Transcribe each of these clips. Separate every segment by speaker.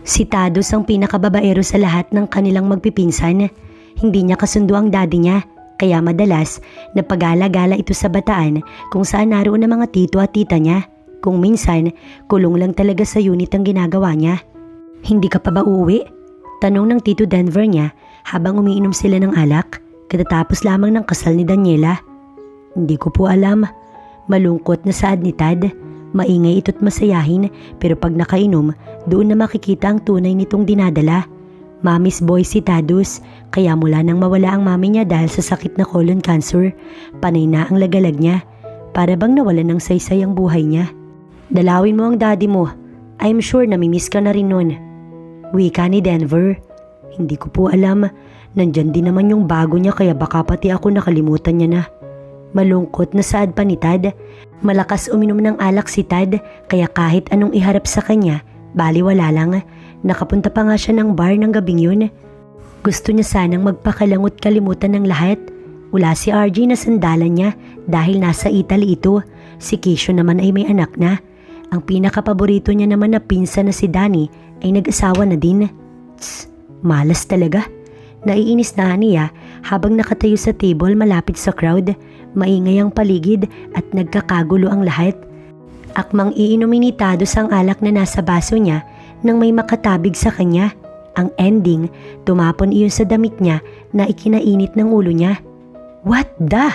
Speaker 1: Si Tados ang pinakababaero sa lahat ng kanilang magpipinsan. Hindi niya kasundo ang daddy niya, kaya madalas napagala-gala ito sa bataan kung saan naroon ang mga tito at tita niya. Kung minsan, kulong lang talaga sa unit ang ginagawa niya. Hindi ka pa ba uuwi? Tanong ng Tito Denver niya habang umiinom sila ng alak katatapos lamang ng kasal ni Daniela. Hindi ko po alam. Malungkot na saad ni Tad. Maingay ito't masayahin pero pag nakainom, doon na makikita ang tunay nitong dinadala. Mami's boy si Tados, kaya mula nang mawala ang mami niya dahil sa sakit na colon cancer, panay na ang lagalag niya. Para bang nawalan ng saysay ang buhay niya. Dalawin mo ang daddy mo. I'm sure namimiss ka na rin nun. Wika ni Denver. Hindi ko po alam. Nandyan din naman yung bago niya kaya baka pati ako nakalimutan niya na. Malungkot na saad pa ni Tad. Malakas uminom ng alak si Tad kaya kahit anong iharap sa kanya, baliwala lang. Nakapunta pa nga siya ng bar ng gabing yun. Gusto niya sanang magpakalangot kalimutan ng lahat. Wala si RJ na sandalan niya dahil nasa Italy ito. Si Keisho naman ay may anak na. Ang pinakapaborito niya naman na pinsan na si Danny ay nag-asawa na din. Tss, malas talaga. Naiinis na niya habang nakatayo sa table malapit sa crowd. Maingay ang paligid at nagkakagulo ang lahat. Akmang iinumin ni Tados ang alak na nasa baso niya nang may makatabig sa kanya. Ang ending, tumapon iyon sa damit niya na ikinainit ng ulo niya. What the?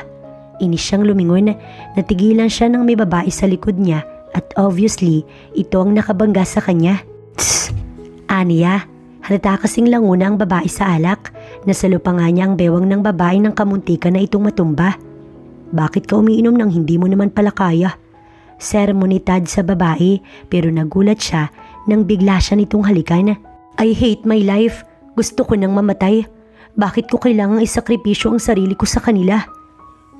Speaker 1: Inis siyang lumingon. Natigilan siya nang may babae sa likod niya at obviously ito ang nakabangga sa kanya. Tss! Aniya, halata kasing languna ang babae sa alak. Nasalo pa nga niya ang bewang ng babae ng kamuntikan na itong matumba. Bakit ka umiinom nang hindi mo naman pala kaya? Sermon ni Tad sa babae pero nagulat siya nang bigla siya nitong halikan. I hate my life. Gusto ko nang mamatay. Bakit ko kailangang isakripisyo ang sarili ko sa kanila?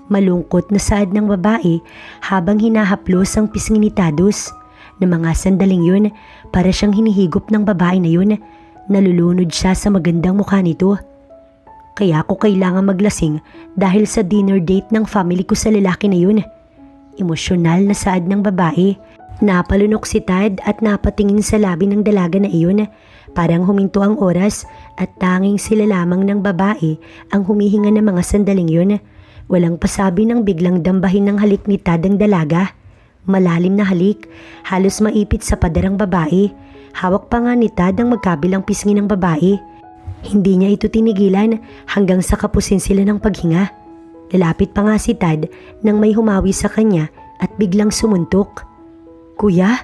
Speaker 1: Malungkot na saad ng babae habang hinahaplos ang pisngi ni Tados. Na mga sandaling yun, para siyang hinihigop ng babae na yun. Nalulunod siya sa magandang mukha nito. Kaya ako kailangan maglasing dahil sa dinner date ng family ko sa lalaki na yun. Emosyonal na saad ng babae. Napalunok si Tad at napatingin sa labi ng dalaga na iyon. Parang huminto ang oras at tanging sila lamang ng babae ang humihinga ng mga sandaling yun. Walang pasabi ng biglang dambahin ng halik ni Tad ang dalaga. Malalim na halik, halos maipit sa padarang babae. Hawak pa nga ni Tad ang magkabilang pisngi ng babae. Hindi niya ito tinigilan hanggang sa kapusin sila ng paghinga. Lalapit pa nga si Tad nang may humawi sa kanya at biglang sumuntok. Kuya?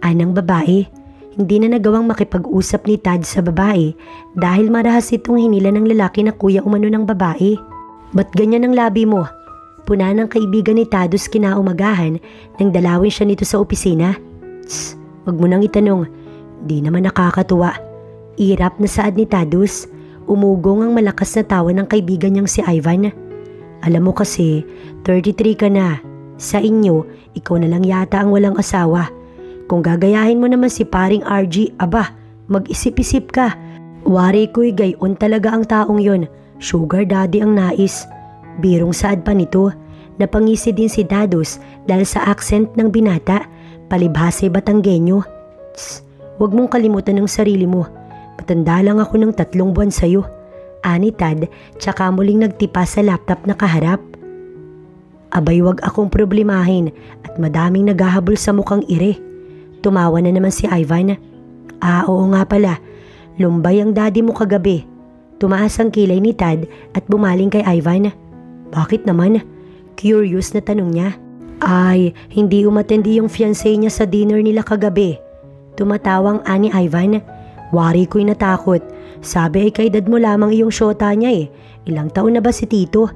Speaker 1: Anang babae. Hindi na nagawang makipag-usap ni Tad sa babae dahil marahas itong hinila ng lalaki na kuya umano ng babae. Ba't ganyan ang labi mo? Puna ng kaibigan ni Tados kinaumagahan nang dalawin siya nito sa opisina. Tss, wag mo nang itanong. Di naman nakakatuwa. Irap na saad ni Tados. Umugong ang malakas na tawa ng kaibigan niyang si Ivan. Alam mo kasi, 33 ka na. Sa inyo, ikaw na lang yata ang walang asawa. Kung gagayahin mo naman si paring RG, aba, mag-isip-isip ka. Wari ko'y gayon talaga ang taong yon. Sugar daddy ang nais. Birong saad pa nito. Napangisi din si Tados dahil sa accent ng binata. Palibhasa Batanggenyo. Tss, huwag mong kalimutan ang sarili mo. Matanda lang ako ng 3 buwan sa'yo. Ani Tad, tsaka muling nagtipa sa laptop na kaharap. Abay wag akong problemahin at madaming naghahabol sa mukhang ire. Tumawa na naman si Ivan. Oo nga pala, lumbay ang daddy mo kagabi. Tumaas ang kilay ni Tad at bumaling kay Ivan. Bakit naman? Curious na tanong niya. Ay, hindi umatendi yung fiancé niya sa dinner nila kagabi. Tumatawang ani Ivan. Wari ko'y natakot. Sabi ay kaedad mo lamang iyong syota niya eh. Ilang taon na ba si Tito?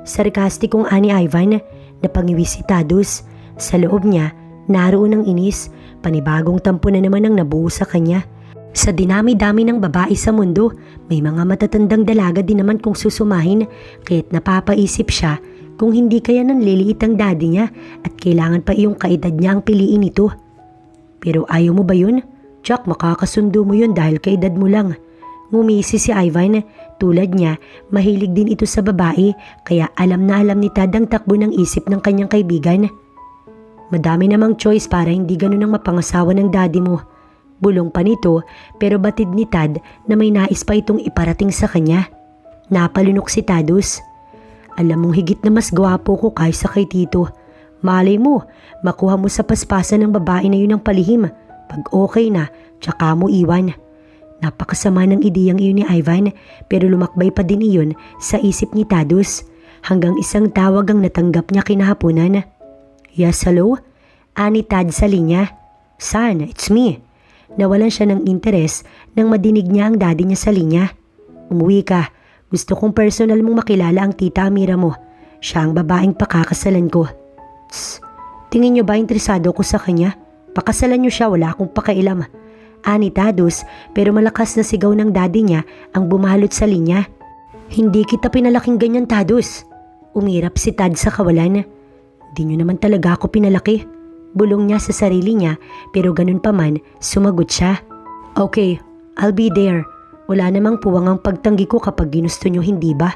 Speaker 1: Sarkastikong ani Ivan. Napangiwi si Tados. Sa loob niya, naroon ang inis. Panibagong tampo na naman ang nabuo sa kanya. Sa dinami-dami ng babae sa mundo, may mga matatandang dalaga din naman kung susumahin. Kaya't napapaisip siya kung hindi kaya nanliliit ang daddy niya at kailangan pa iyong kaedad niya ang piliin ito. Pero ayaw mo ba yun? Jack, makakasundo mo yun dahil kaedad mo lang. Ngumisi si Ivan. Tulad niya, mahilig din ito sa babae kaya alam na alam ni Tad ang takbo ng isip ng kanyang kaibigan. Madami namang choice para hindi ganun ang mapangasawa ng daddy mo. Bulong pa nito pero batid ni Tad na may nais pa itong iparating sa kanya. Napalunok si Tadus. Alam mong higit na mas gwapo ko kaysa kay Tito. Malay mo, makuha mo sa paspasan ng babae na yun ang palihim. Pag okay na, tsaka mo iwan. Napakasama ng ideyang iyon ni Ivan pero lumakbay pa din iyon sa isip ni Tadus hanggang isang tawag ang natanggap niya kinahaponan. Yes, hello? Ani Tad sa linya. Son, it's me. Nawalan siya ng interes nang madinig niya ang daddy niya sa linya. Umuwi ka. Gusto kong personal mong makilala ang tita Amira mo. Siya ang babaeng pakakasalan ko. Tss, tingin niyo ba interesado ko sa kanya? Pakasalan niyo siya, wala akong pakailam. Ani Tadus pero malakas na sigaw ng daddy niya ang bumalot sa linya. Hindi kita pinalaking ganyan, Tadus. Umirap si Tad sa kawalan. Di niyo naman talaga ako pinalaki. Bulong niya sa sarili niya pero ganun pa man sumagot siya. Okay, I'll be there. Wala namang puwang ang pagtanggi ko kapag ginusto niyo, hindi ba?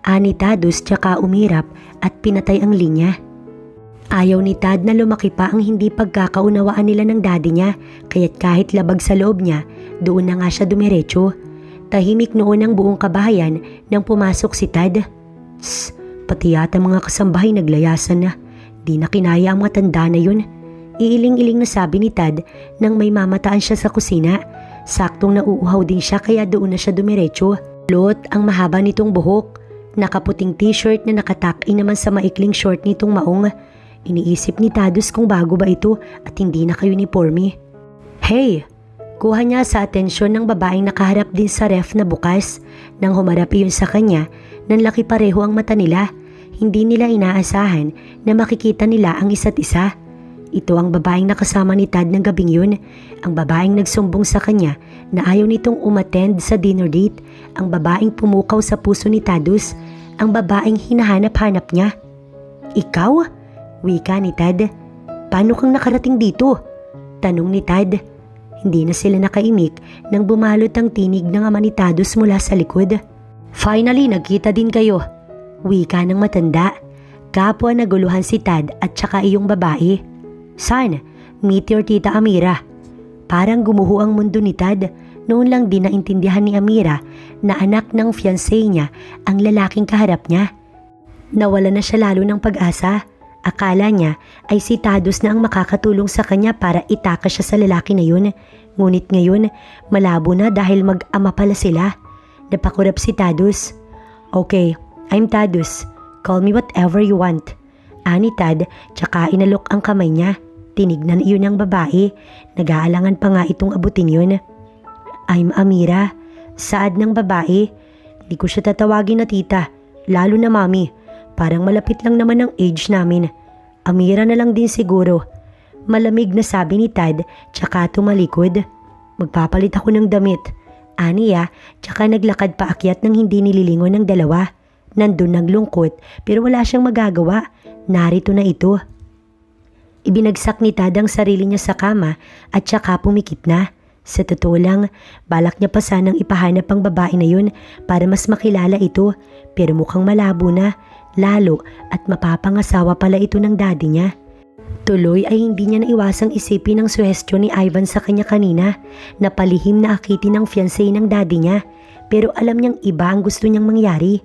Speaker 1: Ani Tadus tsaka umirap at pinatay ang linya. Ayaw ni Tad na lumaki pa ang hindi pagkakaunawaan nila ng daddy niya kaya't kahit labag sa loob niya, doon na nga siya dumiretso. Tahimik noon ang buong kabahayan nang pumasok si Tad. Tss, pati yata mga kasambahay naglayasan na. Di na kinaya ang matanda na yun. Iiling-iling na sabi ni Tad nang may mamataan siya sa kusina. Saktong nauuhaw din siya kaya doon na siya dumiretso. Lot ang mahaba nitong buhok. Nakaputing t-shirt na nakatak-in naman sa maikling short nitong maong. Iniisip ni Tadus kung bago ba ito at hindi naka-uniforme. Hey! Kuha niya sa atensyon ng babaeng nakaharap din sa ref na bukas. Nang humarap iyon sa kanya, nanlaki pareho ang mata nila. Hindi nila inaasahan na makikita nila ang isa't isa. Ito ang babaeng nakasama ni Tad ng gabing yun. Ang babaeng nagsumbong sa kanya na ayaw nitong umattend sa dinner date. Ang babaeng pumukaw sa puso ni Tadus. Ang babaeng hinahanap-hanap niya. Ikaw? Wika ni Tad. Paano kang nakarating dito? Tanong ni Tad. Hindi na sila nakaimik nang bumalot ang tinig ng ama ni Tadus mula sa likod. Finally, nagkita din kayo. Wika ng matanda. Kapwa naguluhan si Tad at saka iyong babae. Son, meet your tita Amira. Parang gumuho ang mundo ni Tad. Noon lang din naintindihan ni Amira na anak ng fiancé niya ang lalaking kaharap niya. Nawala na siya lalo ng pag-asa. Akala niya ay si Tadus na ang makakatulong sa kanya para itakas siya sa lalaki na yun. Ngunit ngayon, malabo na dahil mag-ama pala sila. Napakurap si Tadus. Okay, I'm Tadus. Call me whatever you want. Ani Tad, tsaka inalok ang kamay niya. Tinignan iyon ng babae. Nag-aalangan pa nga itong abutin yun. I'm Amira. Saad ng babae. Di ko siya tatawagin na tita. Lalo na mami. Parang malapit lang naman ang age namin. Amira na lang din siguro. Malamig na sabi ni Tad, tsaka tumalikod. Magpapalit ako ng damit. Aniya, tsaka naglakad paakyat ng hindi nililingon ng dalawa. Nandun naglungkot pero wala siyang magagawa. Narito na ito. Ibinagsak ni Tad ang sarili niya sa kama at tsaka pumikit na. Sa totoo lang, balak niya pa sanang ipahanap ang babae na yun para mas makilala ito pero mukhang malabo na, lalo at mapapangasawa pala ito ng daddy niya. Tuloy ay hindi niya naiwasang isipin ang suhestyon ni Ivan sa kanya kanina na palihim na akitin ng fiancé ng daddy niya pero alam niyang iba ang gusto niyang mangyari.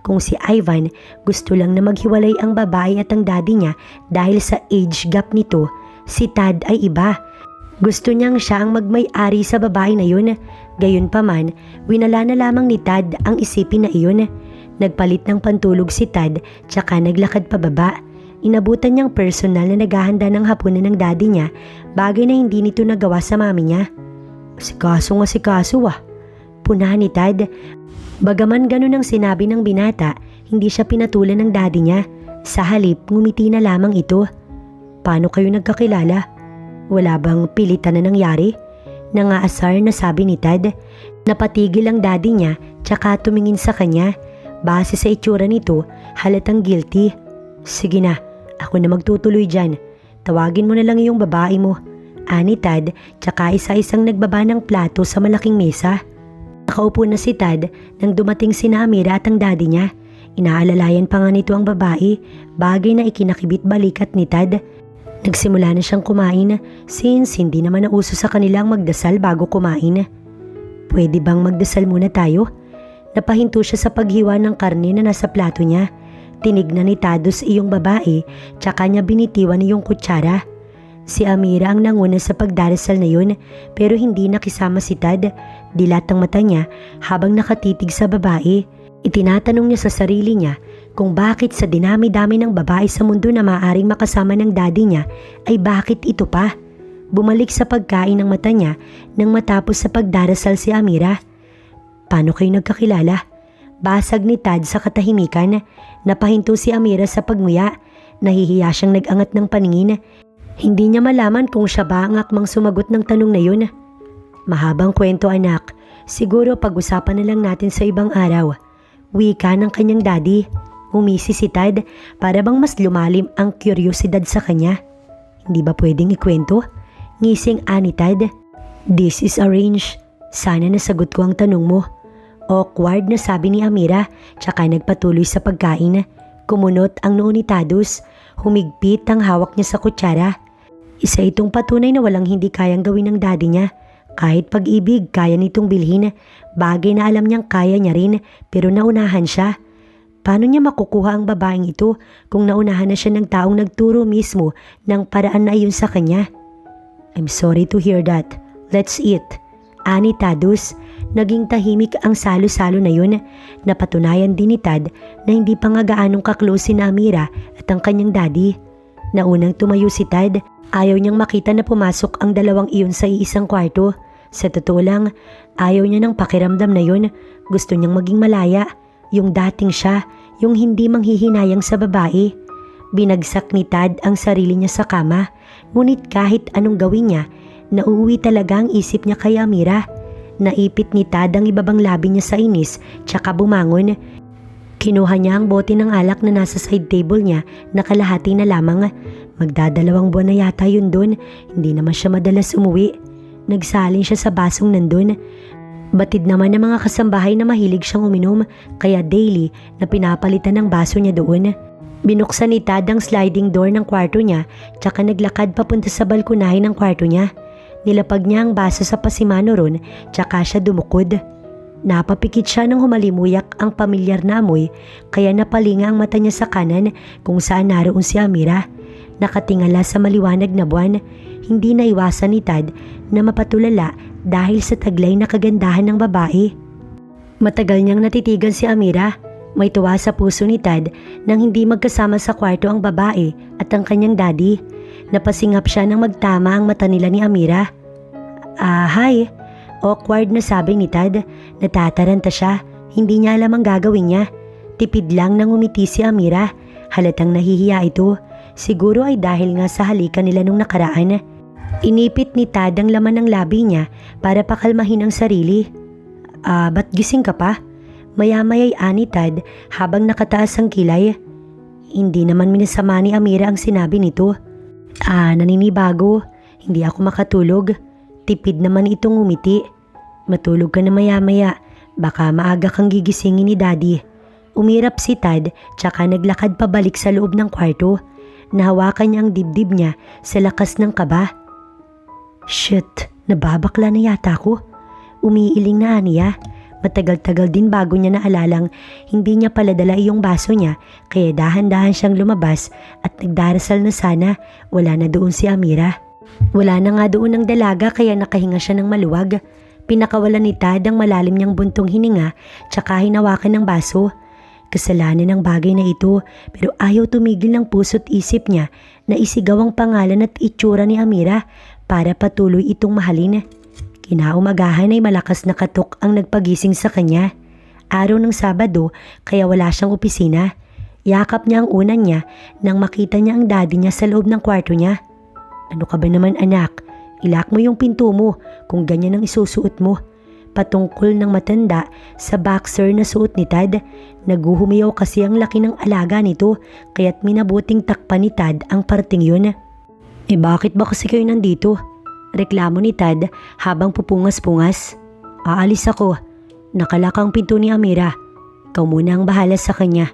Speaker 1: Kung si Ivan gusto lang na maghiwalay ang babae at ang daddy niya dahil sa age gap nito, si Tad ay iba. Gusto niyang siya ang magmay-ari sa babae na yun. Gayunpaman, winala na lamang ni Tad ang isipin na iyon. Nagpalit ng pantulog si Tad tsaka naglakad pababa. Inabutan niyang personal na naghahanda ng hapunan ng daddy niya, bagay na hindi nito nagawa sa mami niya. Sikaso nga sikaso ah. Punahan ni Tad. Bagaman ganun ang sinabi ng binata, hindi siya pinatulan ng daddy niya. Sa halip, ngumiti na lamang ito. Paano kayo nagkakilala? Wala bang pilitan na nangyari? Nangaasar na sabi ni Tad. Napatigil ang daddy niya, tsaka tumingin sa kanya. Base sa itsura nito, halatang guilty. Sige na, ako na magtutuloy dyan. Tawagin mo na lang yung babae mo. Ani Tad, tsaka isa-isang nagbaba ng plato sa malaking mesa. Nakaupo na si Tad nang dumating sina Amira at ang daddy niya. Inaalalayan pa nga nito ang babae, bagay na ikinakibit balikat ni Tad. Nagsimula na siyang kumain since hindi naman nauso sa kanilang magdasal bago kumain. Pwede bang magdasal muna tayo? Napahinto siya sa paghiwa ng karne na nasa plato niya. Tinignan ni Tados iyong babae, tsaka niya binitiwan iyong kutsara. Si Amira ang nanguna sa pagdarasal na yun, pero hindi nakisama si Tad. Dilat ang mata niya habang nakatitig sa babae. Itinatanong niya sa sarili niya kung bakit sa dinami-dami ng babae sa mundo na maaaring makasama ng daddy niya ay bakit ito pa. Bumalik sa pagkain ng mata niya nang matapos sa pagdarasal si Amira. Paano kayo nagkakilala? Basag ni Tad sa katahimikan. Napahinto si Amira sa pagmuya. Nahihiya siyang nag-angat ng paningin. Hindi niya malaman kung siya ba ang akmang sumagot ng tanong na yun. Mahabang kwento anak. Siguro pag-usapan na lang natin sa ibang araw. Wika ng kanyang daddy. Umisi si Tad para bang mas lumalim ang kuryosidad sa kanya. Hindi ba pwedeng ikwento? Ngising ani Tad. This is arranged. Sana nasagot ko ang tanong mo. Awkward na sabi ni Amira, tsaka nagpatuloy sa pagkain. Kumunot ang noo ni Tados. Humigpit ang hawak niya sa kutsara. Isa itong patunay na walang hindi kayang gawin ng daddy niya. Kahit pag-ibig, kaya nitong bilhin. Bagay na alam niyang kaya niya rin, pero naunahan siya. Paano niya makukuha ang babaeng ito kung naunahan na siya ng taong nagturo mismo ng paraan na iyon sa kanya? I'm sorry to hear that. Let's eat. Ani Tados. Naging tahimik ang salo-salo na yun. Napatunayan din ni Tad na hindi pa nga gaanong kaklose si Amira at ang kanyang daddy. Naunang tumayo si Tad. Ayaw niyang makita na pumasok ang dalawang iyon sa iisang kwarto. Sa totoo lang, ayaw niya ng pakiramdam na yun. Gusto niyang maging malaya. Yung dating siya, yung hindi manghihinayang sa babae. Binagsak ni Tad ang sarili niya sa kama. Ngunit kahit anong gawin niya, nauuwi talaga ang isip niya kay Amira. Naipit ni Tad ang ibabang labi niya sa inis, tsaka bumangon. Kinuha niya ang bote ng alak na nasa side table niya na kalahati na lamang. Magdadalawang buwan na yata yun doon, hindi naman siya madalas umuwi. Nagsalin siya sa basong nandun. Batid naman ng mga kasambahay na mahilig siyang uminom, kaya daily na pinapalitan ng baso niya doon. Binuksan ni Tad ang sliding door ng kwarto niya, tsaka naglakad papunta sa balkonahe ng kwarto niya. Nilapag niya ang baso sa pasimano ron, tsaka siya dumukod. Napapikit siya nang humalimuyak ang pamilyar na amoy, kaya napalinga ang mata niya sa kanan kung saan naroon si Amira. Nakatingala sa maliwanag na buwan, hindi naiwasan ni Tad na mapatulala dahil sa taglay na kagandahan ng babae. Matagal niyang natitigan si Amira. May tuwa sa puso ni Tad nang hindi magkasama sa kwarto ang babae at ang kanyang daddy. Napasingap siya nang magtama ang mata nila ni Amira. Hi. Awkward na sabi ni Tad. Natataranta siya. Hindi niya alam ang gagawin niya. Tipid lang nang umiti si Amira. Halatang nahihiya ito. Siguro ay dahil nga sa halikan nila nung nakaraan. Inipit ni Tad ang laman ng labi niya para pakalmahin ang sarili. Ba't gising ka pa? Maya-maya'y ani Tad habang nakataas ang kilay. Hindi naman minasama ni Amira ang sinabi nito. Naninibago. Hindi ako makatulog. Tipid naman itong umiti. Matulog ka na maya-maya. Baka maaga kang gigisingin ni Daddy. Umirap si Tad tsaka naglakad pabalik sa loob ng kwarto. Nahawakan niya ang dibdib niya sa lakas ng kaba. Shit, nababakla na yata ko. Umiiling na niya. Matagal-tagal din bago niya naalalang hindi niya pala dala iyong baso niya, kaya dahan-dahan siyang lumabas at nagdarasal na sana wala na doon si Amira. Wala na nga doon ang dalaga kaya nakahinga siya ng maluwag. Pinakawalan ni Tad ang malalim niyang buntong hininga tsaka hinawakan ng baso. Kasalanan ng bagay na ito pero ayaw tumigil ng puso't isip niya na isigaw ang pangalan at itsura ni Amira para patuloy itong mahalin. Kinaumagahan ay malakas na katok ang nagpagising sa kanya. Araw ng Sabado kaya wala siyang opisina. Yakap niya ang unan niya nang makita niya ang daddy niya sa loob ng kwarto niya. Ano ka ba naman anak? Ilak mo yung pinto mo kung ganyan ang isusuot mo. Patungkol ng matanda sa boxer na suot ni Tad. Naguhumiyaw kasi ang laki ng alaga nito kaya't minabuting takpan ni Tad ang parting yun. Bakit ba kasi kayo nandito? Reklamo ni Tad habang pupungas-pungas. Aalis ako. Nakalakang pinto ni Amira. Ikaw muna ang bahala sa kanya.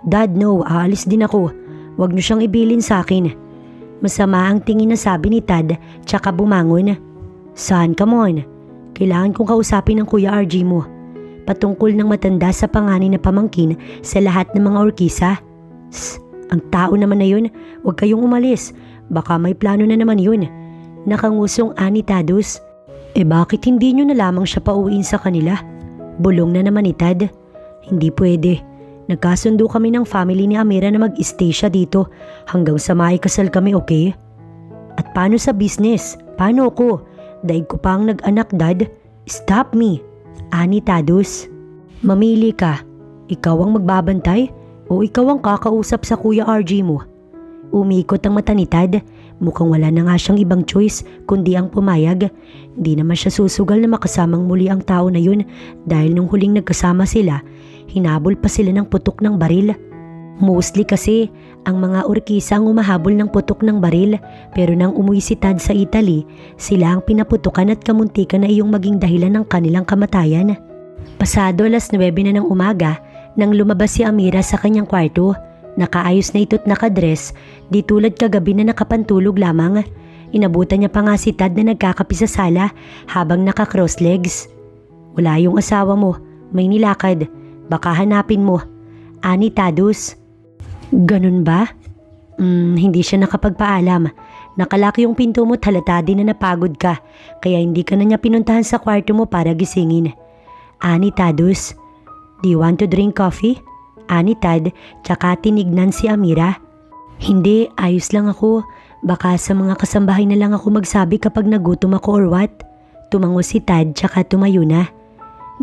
Speaker 1: Dad, no. Aalis din ako. Huwag niyo siyang ibilin sa akin. Masama ang tingin na sabi ni Tad tsaka bumangon. Saan ka mon? Kailangan kong kausapin ng Kuya RG mo. Patungkol ng matanda sa panganay na pamangkin sa lahat ng mga orkisa. Ang tao naman na yun, huwag kayong umalis. Baka may plano na naman yun. Nakangusong ani Tadus. Bakit hindi nyo na lamang siya pauwiin sa kanila? Bulong na naman ni Tad. Hindi pwede. Nagkasundo kami ng family ni Amira na mag-stay siya dito hanggang sa maikasal kami, okay? At paano sa business? Paano ko? Daig ko pang nag-anak, Dad. Stop me. Ani Tadus. Mamili ka. Ikaw ang magbabantay o ikaw ang kakausap sa Kuya RG mo? Umikot ang mata ni Tad. Mukhang wala na nga siyang ibang choice kundi ang pumayag. Hindi naman siya susugal na makasamang muli ang tao na yun dahil nung huling nagkasama sila, hinabol pa sila ng putok ng baril. Mostly kasi, ang mga orkisa ang umahabol ng putok ng baril pero nang umuwi si Tad sa Italy, sila ang pinaputukan at kamuntikan na iyong maging dahilan ng kanilang kamatayan. Pasado 9:00 na ng umaga nang lumabas si Amira sa kanyang kwarto. Nakaayos na ito't nakadress, di tulad kagabi na nakapantulog lamang. Inabutan niya pa nga si Tad na nagkakapi sa sala habang naka-cross legs. Wala yung asawa mo, may nilakad. Baka hanapin mo. Ani Tadus. Ganun ba? Hindi siya nakapagpaalam. Nakalaki yung pinto mo at halata din na napagod ka, kaya hindi ka na niya pinuntahan sa kwarto mo para gisingin. Ani Tadus. Do you want to drink coffee? Ani Tad, tsaka tinignan si Amira. Hindi, ayos lang ako. Baka sa mga kasambahay na lang ako magsabi kapag nagutom ako or what? Tumango si Tad tsaka tumayo na.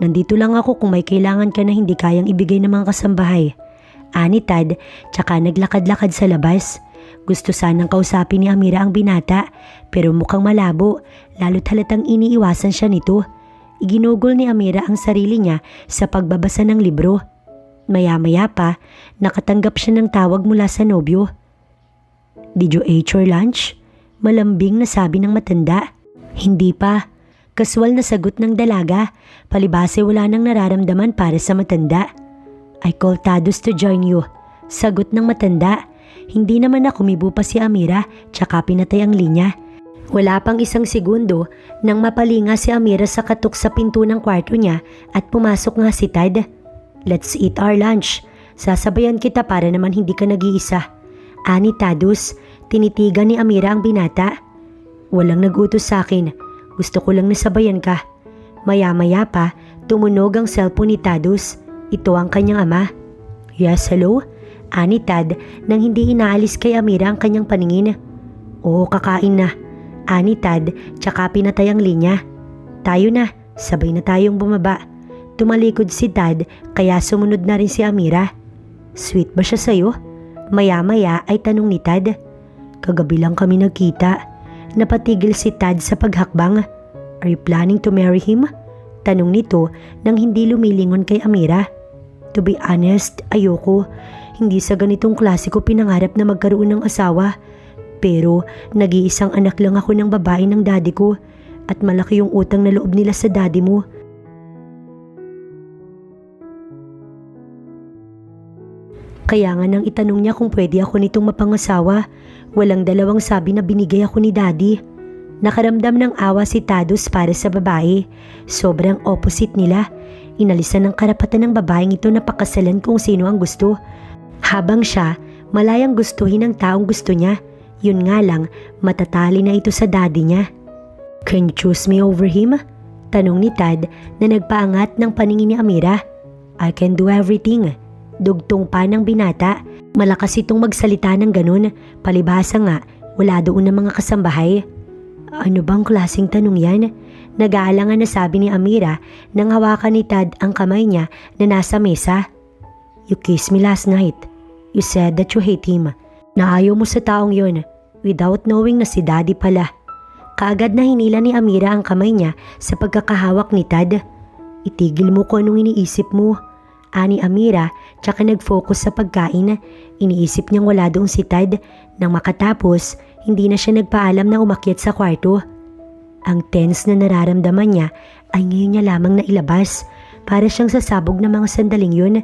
Speaker 1: Nandito lang ako kung may kailangan ka na hindi kayang ibigay ng mga kasambahay. Ani Tad, tsaka naglakad-lakad sa labas. Gusto sanang kausapin ni Amira ang binata, pero mukhang malabo, lalo't halatang iniiwasan siya nito. Iginugol ni Amira ang sarili niya sa pagbabasa ng libro. Maya-maya pa, nakatanggap siya ng tawag mula sa nobyo. Did you eat your lunch? Malambing na sabi ng matanda. Hindi pa. Kaswal na sagot ng dalaga. Palibase wala nang nararamdaman para sa matanda. I called Tadus to join you. Sagot ng matanda. Hindi naman na kumibo pa si Amira tsaka pinatay ang linya. Wala pang 1 segundo nang mapalinga si Amira sa katok sa pinto ng kwarto niya at pumasok nga si Tad. Let's eat our lunch. Sasabayan kita para naman hindi ka nag-iisa. Ani Tadus, tinitigan ni Amira ang binata. Walang nag-utos sa akin. Gusto ko lang nasabayan ka. Maya-maya pa, tumunog ang cellphone ni Tadus. Ito ang kanyang ama. Yes, hello? Ani Tad nang hindi inaalis kay Amira ang kanyang paningin. Oo, kakain na. Ani Tad, tsaka pinatay ang linya. Tayo na, sabay na tayong bumaba. Tumalikod si Tad kaya sumunod na rin si Amira. Sweet ba siya sa'yo? Maya-maya ay tanong ni Tad. Kagabi lang kami nagkita. Napatigil si Tad sa paghakbang. Are you planning to marry him? Tanong nito nang hindi lumilingon kay Amira. To be honest, ayoko. Hindi sa ganitong klase ko pinangarap na magkaroon ng asawa. Pero nag-iisang anak lang ako ng babae ng daddy ko at malaki yung utang na loob nila sa daddy mo. Kaya nga nang itanong niya kung pwede ako nitong mapangasawa, walang dalawang sabi na binigay ako ni daddy. Nakaramdam ng awa si Tadus para sa babae. Sobrang opposite nila. Inalisan ng karapatan ng babaeng ito na pakasalan kung sino ang gusto. Habang siya, malayang gustuhin ang taong gusto niya. Yun nga lang, matatali na ito sa daddy niya. Can you choose me over him? Tanong ni Tad na nagpaangat ng paningin ni Amira. I can do everything. Dugtong pa ng binata. Malakas itong magsalita ng ganun. Palibhasa nga, wala doon ng mga kasambahay. Ano bang klaseng tanong yan? Nag-aalangan na sabi ni Amira nang hawakan ni Tad ang kamay niya na nasa mesa. You kissed me last night. You said that you hate him. Naayaw mo sa taong yon without knowing na si daddy pala. Kaagad na hinila ni Amira ang kamay niya sa pagkakahawak ni Tad. Itigil mo kung anong iniisip mo. Ani Amira tsaka nag-focus sa pagkain. Iniisip niyang wala doon si Tad. Nang makatapos, hindi na siya nagpaalam na umakyat sa kwarto. Ang tense na nararamdaman niya ay ngayon niya lamang nailabas. Para siyang sasabog ng mga sandaling yun.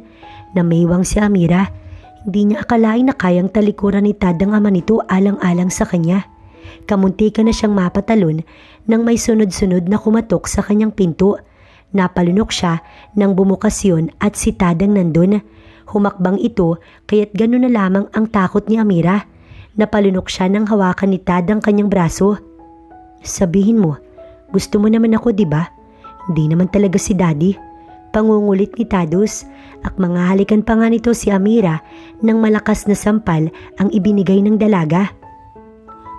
Speaker 1: Namiwang si Amira. Hindi niya akalain na kayang talikuran ni Tad ang ama nito alang-alang sa kanya. Kamuntika na siyang mapatalon nang may sunod-sunod na kumatok sa kanyang pinto. Napalunok siya nang bumukas yun at si Tad ang nandun. Humakbang ito kaya't gano'n na lamang ang takot ni Amira. Napalunok siya nang hawakan ni Tad ang kanyang braso. Sabihin mo, gusto mo naman ako, di ba? Hindi naman talaga si Daddy. Pangungulit ni Tados. Mga halikan pa nga nito si Amira nang malakas na sampal ang ibinigay ng dalaga.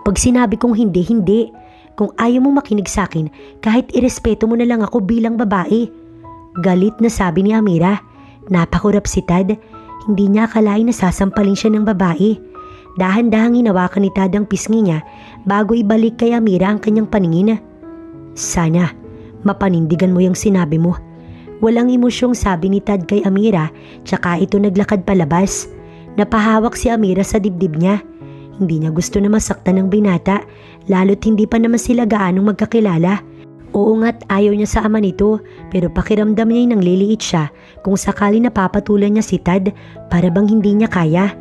Speaker 1: Pag sinabi kong hindi, hindi. Kung ayaw mo makinig sa akin, kahit irespeto mo na lang ako bilang babae. Galit na sabi ni Amira. Napakurap si Tad. Hindi niya akalain na sasampalin siya ng babae. Dahan-dahang hinawakan ni Tad ang pisngi niya bago ibalik kay Amira ang kanyang paningin. Sana, mapanindigan mo yung sinabi mo. Walang emosyong sabi ni Tad kay Amira, tsaka ito naglakad palabas. Napahawak si Amira sa dibdib niya. Hindi niya gusto na masaktan ng binata, lalo't hindi pa naman sila gaanong magkakilala. Oo nga't ayaw niya sa ama nito, pero pakiramdam niya nang liliit siya kung sakali napapatulan niya si Tad para bang hindi niya kaya.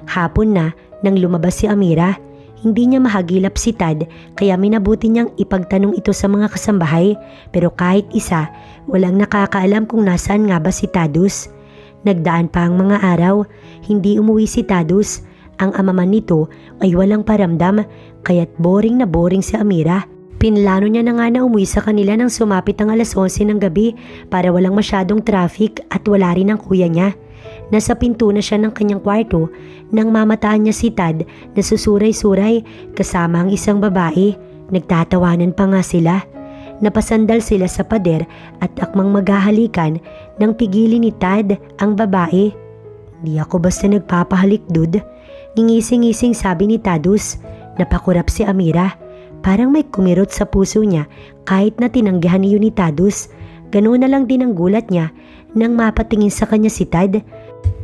Speaker 1: Hapon na nang lumabas si Amira. Hindi niya mahagilap si Tad kaya minabuti niyang ipagtanong ito sa mga kasambahay, pero kahit isa, walang nakakaalam kung nasaan nga ba si Tados. Nagdaan pa ang mga araw, hindi umuwi si Tados. Ang ama man nito ay walang paramdam, kaya't boring na boring si Amira. Pinlano niya na nga na umuwi sa kanila nang sumapit ang alas 11 ng gabi para walang masyadong traffic at wala rin ang kuya niya. Nasa pinto na siya ng kanyang kwarto nang mamataan niya si Tad na susuray-suray kasama ang isang babae. Nagtatawanan pa nga sila. Napasandal sila sa pader at akmang maghahalikan nang pigilin ni Tad ang babae. Di ako basta nagpapahalik, dude. Ngingising-ngising sabi ni Tados. Napakurap si Amira. Parang may kumirot sa puso niya kahit na tinanggihan niyo ni Tados. Ganoon na lang din ang gulat niya nang mapatingin sa kanya si Tad.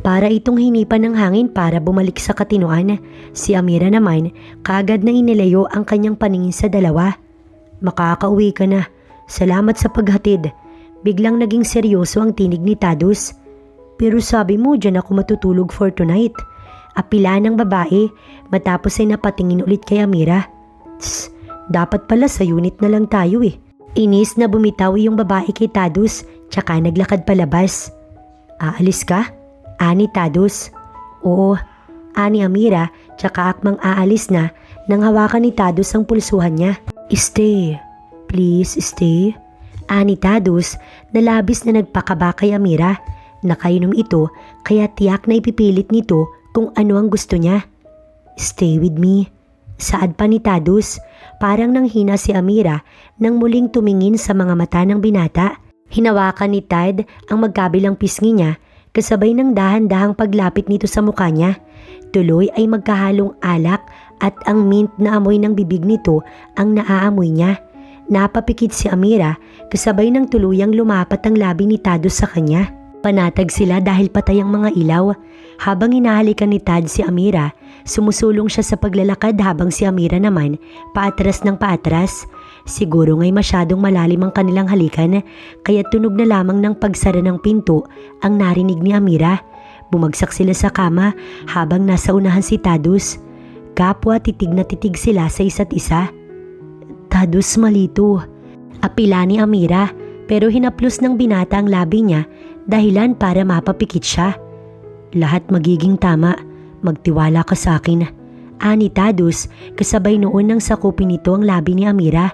Speaker 1: Para itong hinipan ng hangin para bumalik sa katinoan. Si Amira naman kaagad na inilayo ang kanyang paningin sa dalawa. Makakauwi ka na. Salamat sa paghatid. Biglang naging seryoso ang tinig ni Tados. Pero sabi mo dyan ako matutulog for tonight. Apila ng babae matapos ay napatingin ulit kay Amira. Tss, dapat pala sa unit na lang tayo eh. Inis na bumitaw yung babae kay Tados tsaka naglakad palabas. Aalis ka? Ani Tados. Oo, ani Amira tsaka akmang aalis na nang hawakan ni Tados ang pulsuhan niya. Stay, please stay. Ani Tados na labis na nagpakaba kay Amira. Nakainom ito kaya tiyak na ipipilit nito kung ano ang gusto niya. Stay with me. Saad pa ni Tados, parang nanghina si Amira nang muling tumingin sa mga mata ng binata. Hinawakan ni Tad ang magkabilang pisngi niya kasabay ng dahan-dahang paglapit nito sa mukha niya. Tuloy ay magkahalong alak at ang mint na amoy ng bibig nito ang naaamoy niya. Napapikit si Amira kasabay ng tuluyang lumapat ang labi ni Tados sa kanya. Panatag sila dahil patay ang mga ilaw. Habang hinahalikan ni Tad si Amira, sumusulong siya sa paglalakad habang si Amira naman paatras ng paatras. Siguro nga'y masyadong malalim ang kanilang halikan kaya tunog na lamang ng pagsara ng pinto ang narinig ni Amira. Bumagsak sila sa kama habang nasa unahan si Tados. Kapwa titig na titig sila sa isa't isa. Tados, malito. Apila ni Amira pero hinaplos ng binata ang labi niya dahilan para mapapikit siya. Lahat magiging tama. Magtiwala ka sa akin. Ani Tados kasabay noon nang sakupin nito ang labi ni Amira.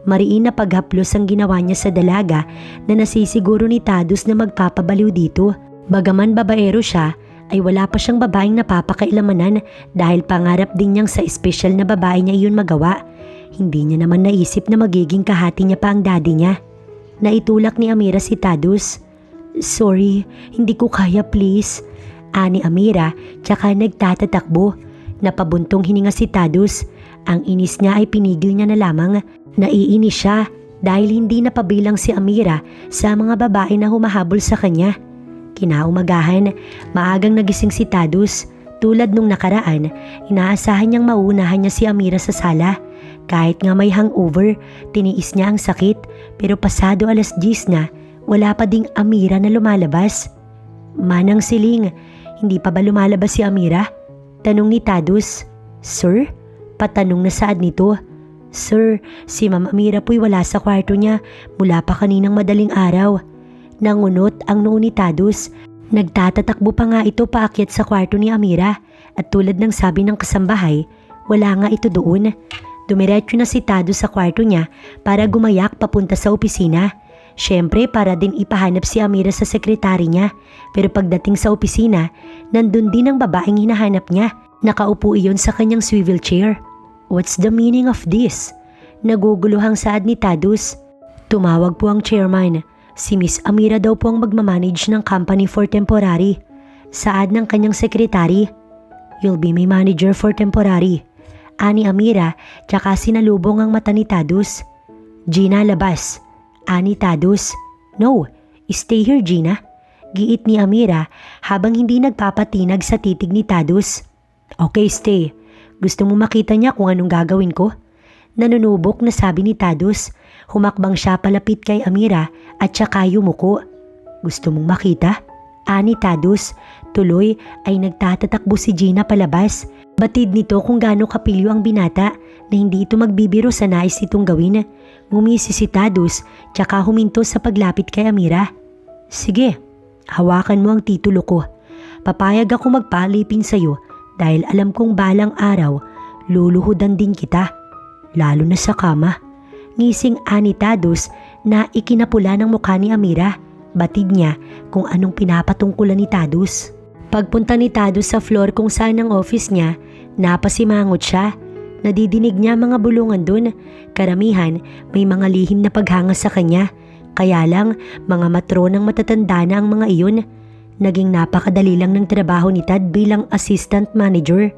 Speaker 1: Mariin na paghaplos ang ginawa niya sa dalaga na nasisiguro ni Tados na magpapabaliw dito. Bagaman babaero siya ay wala pa siyang babaeng napapakailamanan dahil pangarap din niyang sa espesyal na babae niya iyon magawa. Hindi niya naman naisip na magiging kahati niya pa ang daddy niya. Naitulak ni Amira si Tados. Sorry, hindi ko kaya, please. Ani Amira tsaka nagtatatakbo. Napabuntong hininga si Tados. Ang inis niya ay pinigil niya na lamang. Naiinis siya dahil hindi napabilang si Amira sa mga babae na humahabol sa kanya. Kinaumagahan, maagang nagising si Tados. Tulad nung nakaraan, inaasahan niyang mauunahan niya si Amira sa sala. Kahit nga may hangover, tiniis niya ang sakit pero pasado alas 10 na, wala pa ding Amira na lumalabas. Manang siling, Hindi pa ba lumalabas si Amira? Tanong ni Tadus. Sir? Patanong na saad nito. Sir, si Ma'am Amira po'y wala sa kwarto niya mula pa kaninang madaling araw. Nangunot ang noo ni Tadus. Nagtatatakbo pa nga ito paakyat sa kwarto ni Amira at tulad ng sabi ng kasambahay, wala nga ito doon. Dumiretso na si Tadus sa kwarto niya para gumayak papunta sa opisina. Siyempre para din ipahanap si Amira sa sekretary niya. Pero pagdating sa opisina, nandun din ang babaeng hinahanap niya. Nakaupo iyon sa kanyang swivel chair. What's the meaning of this? Naguguluhang saad ni Tadus. Tumawag po ang chairman. Si Miss Amira daw po ang magmamanage ng company for temporary. Saad ng kanyang sekretary. You'll be my manager for temporary. Ani Amira, tsaka sinalubong ang mata ni Tadus. Gina, labas. Ani Tadus. No, stay here Gina. Giit ni Amira habang hindi nagpapatinag sa titig ni Tadus. Okay, stay. Gusto mo makita niya kung anong gagawin ko? Nanunubok na sabi ni Tadus. Humakbang siya palapit kay Amira at saka yumuko. Gusto mong makita? Ani Tadus. Tuloy ay nagtatatakbo si Gina palabas. Batid nito kung gaano kapilyo ang binata na hindi ito magbibiro sa nais itong gawin. Ngumisi si Tadus tsaka huminto sa paglapit kay Amira. Sige, hawakan mo ang titulo ko. Papayag ako magpalipin sa'yo dahil alam kong balang araw luluhudan din kita. Lalo na sa kama. Ngising ani Tadus na ikinapula ng mukha ni Amira. Batid niya kung anong pinapatungkulan ni Tadus. Pagpunta ni Tadus sa floor kung saan ang office niya, napasimangot siya. Nadidinig niya mga bulungan dun. Karamihan may mga lihim na paghanga sa kanya. Kaya lang mga matronang matatanda na ang mga iyon. Naging napakadali lang ng trabaho ni Tad bilang assistant manager.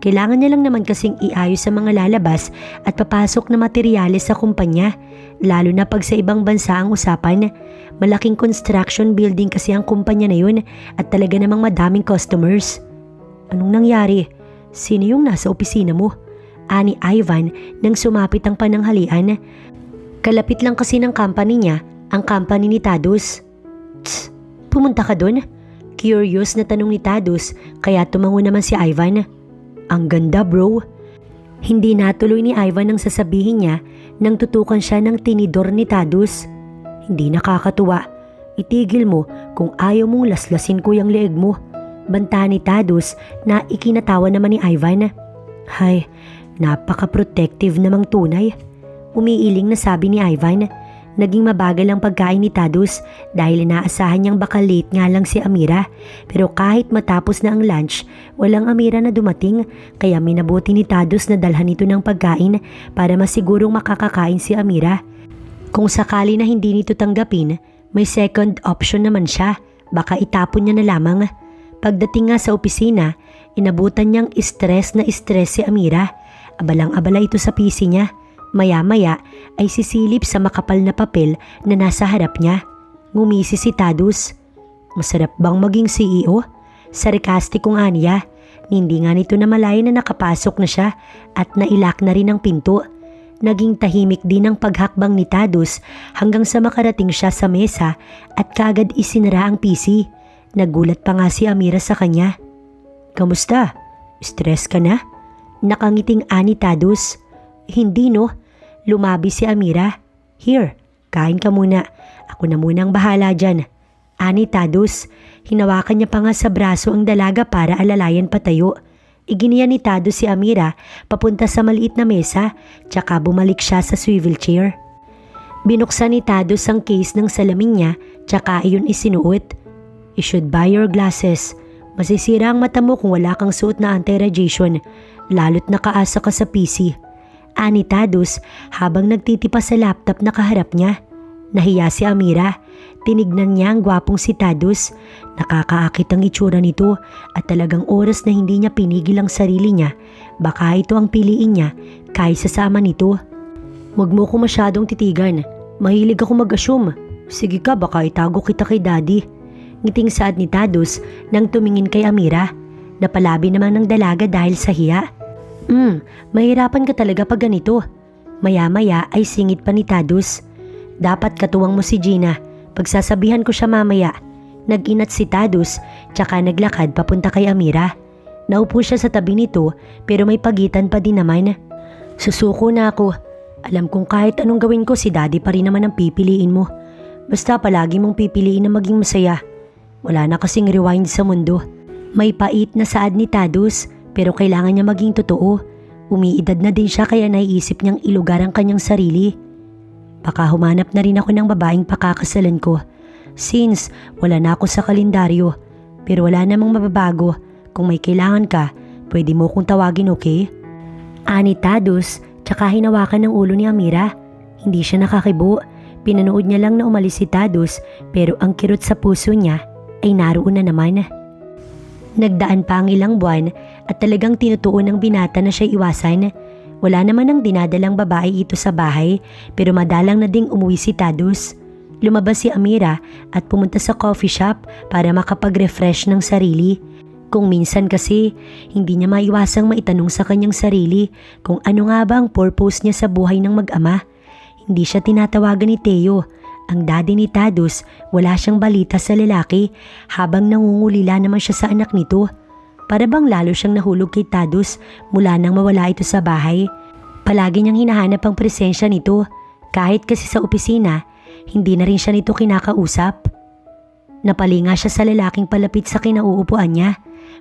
Speaker 1: Kailangan niya lang naman kasing iayos sa mga lalabas at papasok na materyales sa kumpanya. Lalo na pag sa ibang bansa ang usapan. Malaking construction building kasi ang kumpanya na yun at talaga namang madaming customers. Anong nangyari? Sino yung nasa opisina mo? Ani Ivan nang sumapit ang pananghalian. Kalapit lang kasi ng company niya ang company ni Tadus. Tss, pumunta ka dun? Curious na tanong ni Tadus kaya tumango naman si Ivan. Ang ganda bro. Hindi natuloy ni Ivan ang sasabihin niya nang tutukan siya ng tinidor ni Tadus. Hindi nakakatuwa. Itigil mo kung ayaw mong laslasin ko yung leeg mo. Banta ni Tadus na ikinatawa naman ni Ivan. Hay, napaka-protective namang tunay. Umiiling na sabi ni Ivan. Naging mabagal ang pagkain ni Tadus dahil inaasahan niyang baka late nga lang si Amira. Pero kahit matapos na ang lunch, walang Amira na dumating kaya minabuti ni Tadus na dalhan ito ng pagkain para masigurong makakakain si Amira. Kung sakali na hindi nito tanggapin, may second option naman siya. Baka itapon niya na lamang. Pagdating nga sa opisina, inabutan niyang stress na stress si Amira. Abalang-abala ito sa PC niya. Maya-maya ay sisilip sa makapal na papel na nasa harap niya. Ngumisi si Tadus. Masarap bang maging CEO? Sarkastikong aniya. Hindi nga nito namalayan na nakapasok na siya at nailak na rin ang pinto. Naging tahimik din ang paghakbang ni Tadus hanggang sa makarating siya sa mesa at kaagad isinara ang PC. Nagulat pa nga si Amira sa kanya. Kamusta? Stress ka na? Nakangiting ani Tadus. Hindi no. Lumabi si Amira. Here, kain ka muna. Ako na munang bahala dyan. Ani Tadus. Hinawakan niya pa nga sa braso ang dalaga para alalayan patayo. Iginiya ni Tadus si Amira papunta sa maliit na mesa tsaka bumalik siya sa swivel chair. Binuksan ni Tadus ang case ng salamin niya tsaka iyon isinuot. You should buy your glasses. Masisira ang mata mo kung wala kang suot na anti-radiation lalo't nakaasa ka sa PC. Ani Tadus habang nagtitipa sa laptop na kaharap niya. Nahiya si Amira. Tinignan niya ang gwapong si Tadus. Nakakaakit ang itsura nito at talagang oras na hindi niya pinigil ang sarili niya. Baka ito ang piliin niya kaysa sama nito. Huwag mo ko masyadong titigan. Mahilig ako mag-assume. Sige ka, baka itago kita kay daddy. Ngiting saad ni Tadus nang tumingin kay Amira. Napalabi naman ng dalaga dahil sa hiya. Mahirapan ka talaga pag ganito. Maya-maya ay singit pa ni Tadus. Dapat katuwang mo si Gina. Pagsasabihan ko siya mamaya. Nag-inat si Tadus tsaka naglakad papunta kay Amira. Naupo siya sa tabi nito pero may pagitan pa din naman. Susuko na ako. Alam kong kahit anong gawin ko si Daddy pa rin naman ang pipiliin mo. Basta palagi mong pipiliin na maging masaya. Wala na kasing rewind sa mundo. May pait na saad ni Tadus pero kailangan niya maging totoo. Umiidad na din siya kaya naiisip niyang ilugar ang kanyang sarili. Baka humanap na rin ako ng babaeng pakakasalan ko. Since wala na ako sa kalendaryo. Pero wala namang mababago. Kung may kailangan ka, pwede mo kong tawagin, okay? Ani Tadus, tsaka hinawakan ng ulo ni Amira. Hindi siya nakakibo. Pinanood niya lang na umalis si Tadus pero ang kirot sa puso niya ay naroon na naman. Nagdaan pa ang ilang buwan at talagang tinutuon ng binata na siya iwasan. Wala naman ang dinadalang babae ito sa bahay pero madalang na ding umuwi si Tadus. Lumabas si Amira at pumunta sa coffee shop para makapag-refresh ng sarili. Kung minsan kasi, hindi niya maiwasang maitanong sa kanyang sarili kung ano nga ba ang purpose niya sa buhay ng mag-ama. Hindi siya tinatawagan ni Teo. Ang daddy ni Tadus, wala siyang balita sa lalaki habang nangungulila naman siya sa anak nito. Para bang lalo siyang nahulog kay Tadus mula nang mawala ito sa bahay. Palagi niyang hinahanap ang presensya nito. Kahit kasi sa opisina, hindi na rin siya nito kinakausap. Napalinga siya sa lalaking palapit sa kinauupuan niya.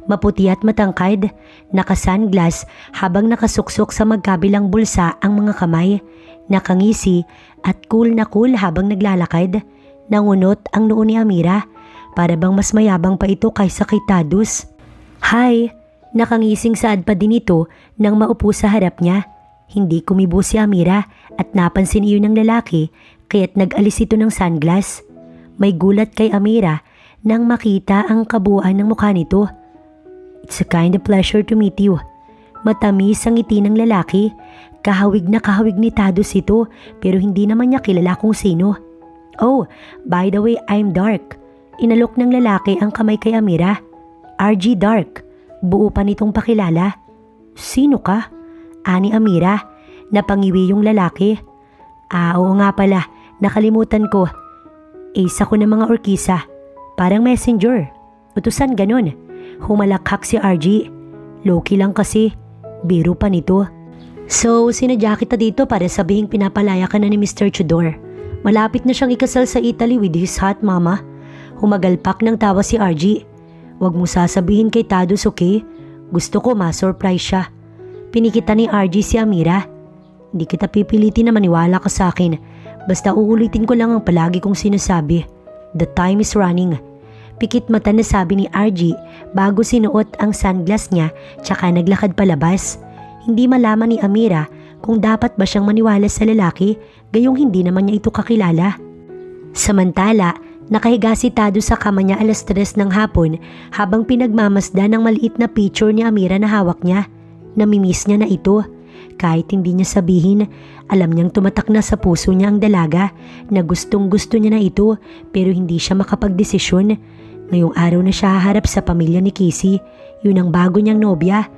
Speaker 1: Maputi at matangkad, naka-sunglass habang nakasuksok sa magkabilang bulsa ang mga kamay. Nakangisi at cool na cool habang naglalakad. Nangunot ang noo ni Amira para bang mas mayabang pa ito kaysa kay Tadus. Hi! Nakangising saad pa din ito nang maupo sa harap niya. Hindi kumibo si Amira at napansin iyon ng lalaki kaya't nag-alis ito ng sunglass. May gulat kay Amira nang makita ang kabuuan ng mukha nito. It's a kind of pleasure to meet you. Matamis ang ngiti ng lalaki. Kahawig na kahawig ni Tadus ito pero hindi naman niya kilala kung sino. Oh, by the way, I'm Dark. Inalok ng lalaki ang kamay kay Amira. RG Dark. Buo pa nitong pakilala. Sino ka? Ani Amira. Napangiwi yung lalaki. Oo nga pala. Nakalimutan ko. Ace ako ng mga orkisa. Parang messenger. Utusan ganun. Humalakhak si RG. Low-key lang kasi. Biro pa nito. So, sinadya kita dito para sabihing pinapalaya ka na ni Mr. Tudor. Malapit na siyang ikasal sa Italy with his hot mama. Humagalpak ng tawa si RG. Huwag mong sasabihin kay Tadus, okay? Gusto ko ma-surprise siya. Pinikita ni RG si Amira. Hindi kita pipilitin na maniwala ka sa akin. Basta uulitin ko lang ang palagi kong sinasabi. The time is running. Pikit mata na sabi ni RG bago sinuot ang sunglass niya tsaka naglakad palabas. Hindi malaman ni Amira kung dapat ba siyang maniwala sa lalaki gayong hindi naman niya ito kakilala. Samantala, nakahiga si Tadus sa kama niya alas 3 ng hapon habang pinagmamasdan ng maliit na picture ni Amira na hawak niya. Namimiss niya na ito. Kahit hindi niya sabihin, alam niyang tumatak na sa puso niya ang dalaga na gustong gusto niya na ito pero hindi siya makapagdesisyon. Ngayong araw na siya haharap sa pamilya ni Casey, yun ang bago niyang nobya.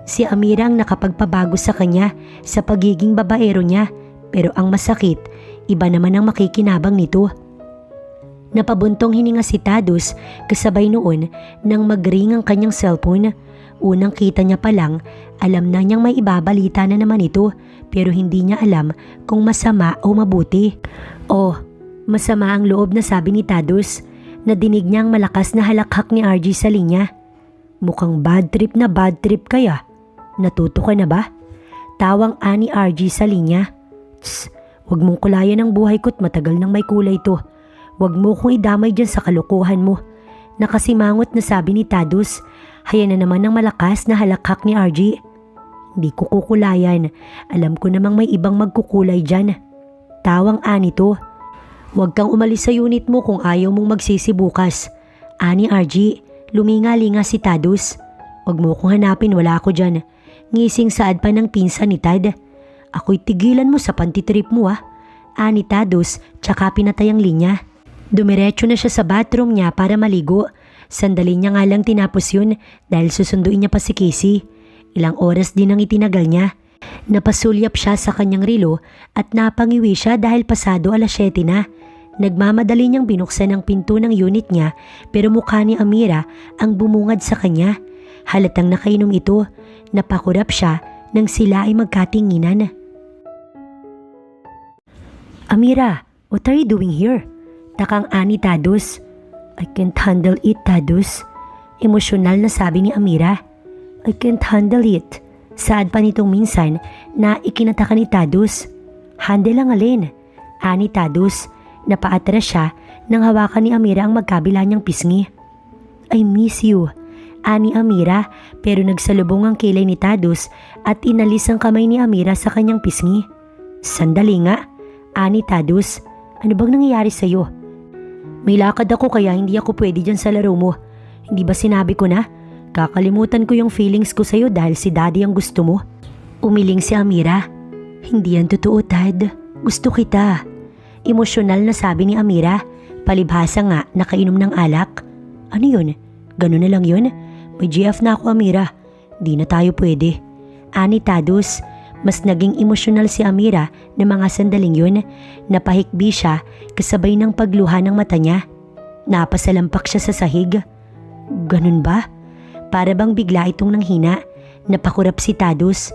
Speaker 1: Si Amira ang nakapagpabago sa kanya sa pagiging babaero niya pero ang masakit, iba naman ang makikinabang nito. Napabuntong hininga si Tadus kasabay noon nang mag-ring ang kanyang cellphone. Unang kita niya pa lang, alam na niyang may ibabalita na naman ito pero hindi niya alam kung masama o mabuti. Oh, masama ang loob na sabi ni Tadus. Nadinig niya ang malakas na halakhak ni RG sa linya. Mukhang bad trip kaya. Natuto ka na ba? Tawang ani RG sa linya. Tss, huwag mong kulayan ang buhay ko't matagal nang may kulay to. Huwag mo kong idamay dyan sa kalukuhan mo. Nakasimangot na sabi ni Tadus. Haya na naman ang malakas na halakhak ni RG. Hindi ko kukulayan. Alam ko namang may ibang magkukulay dyan. Tawang ani to. Huwag kang umalis sa unit mo kung ayaw mong magsisi bukas. Ani RG, luminga-linga si Tadus. Huwag mo kong hanapin, wala ako dyan. Ngising saad pa ng pinsan ni Tad. Ako'y tigilan mo sa pantitrip mo Ani Tadus, tsaka pinatay ang linya. Dumiretso na siya sa bathroom niya para maligo. Sandali niya nga lang tinapos yun dahil susunduin niya pa si Casey. Ilang oras din ang itinagal niya. Napasulyap siya sa kanyang relo at napangiwi siya dahil pasado alas 7 na. Nagmamadali niyang binuksan ang pinto ng unit niya pero mukha ni Amira ang bumungad sa kanya. Halatang nakainom ito. Napakurap siya nang sila ay magkatinginan. Amira, what are you doing here? Takang ani Tadus. I can't handle it, Tadus. Emosyonal na sabi ni Amira. I can't handle it. Saad pa nitong minsan na ikinataka ni Tadus. Handle ang alin? Ani Tadus. Napaatras siya nang hawakan ni Amira ang magkabila niyang pisngi. I miss you. Ani Amira pero nagsalubong ang kilay ni Tadus at inalis ang kamay ni Amira sa kanyang pisngi. Sandali nga. Ani Tadus. Ano bang nangyayari sa'yo? May lakad ako kaya hindi ako pwede dyan sa laro mo. Hindi ba sinabi ko na? Kakalimutan ko yung feelings ko sa'yo dahil si Daddy ang gusto mo. Umiling si Amira. Hindi yan totoo, Tad. Gusto kita. Emosyonal na sabi ni Amira. Palibhasa nga nakainom ng alak. Ano yun? Ganun na lang yun? May GF na ako, Amira. Di na tayo pwede. Ani Tadus. Mas naging emosyonal si Amira na mga sandaling yun. Napahikbi siya kasabay ng pagluha ng mata niya. Napasalampak siya sa sahig. Ganun ba? Para bang bigla itong nanghina. Napakurap si Tadus.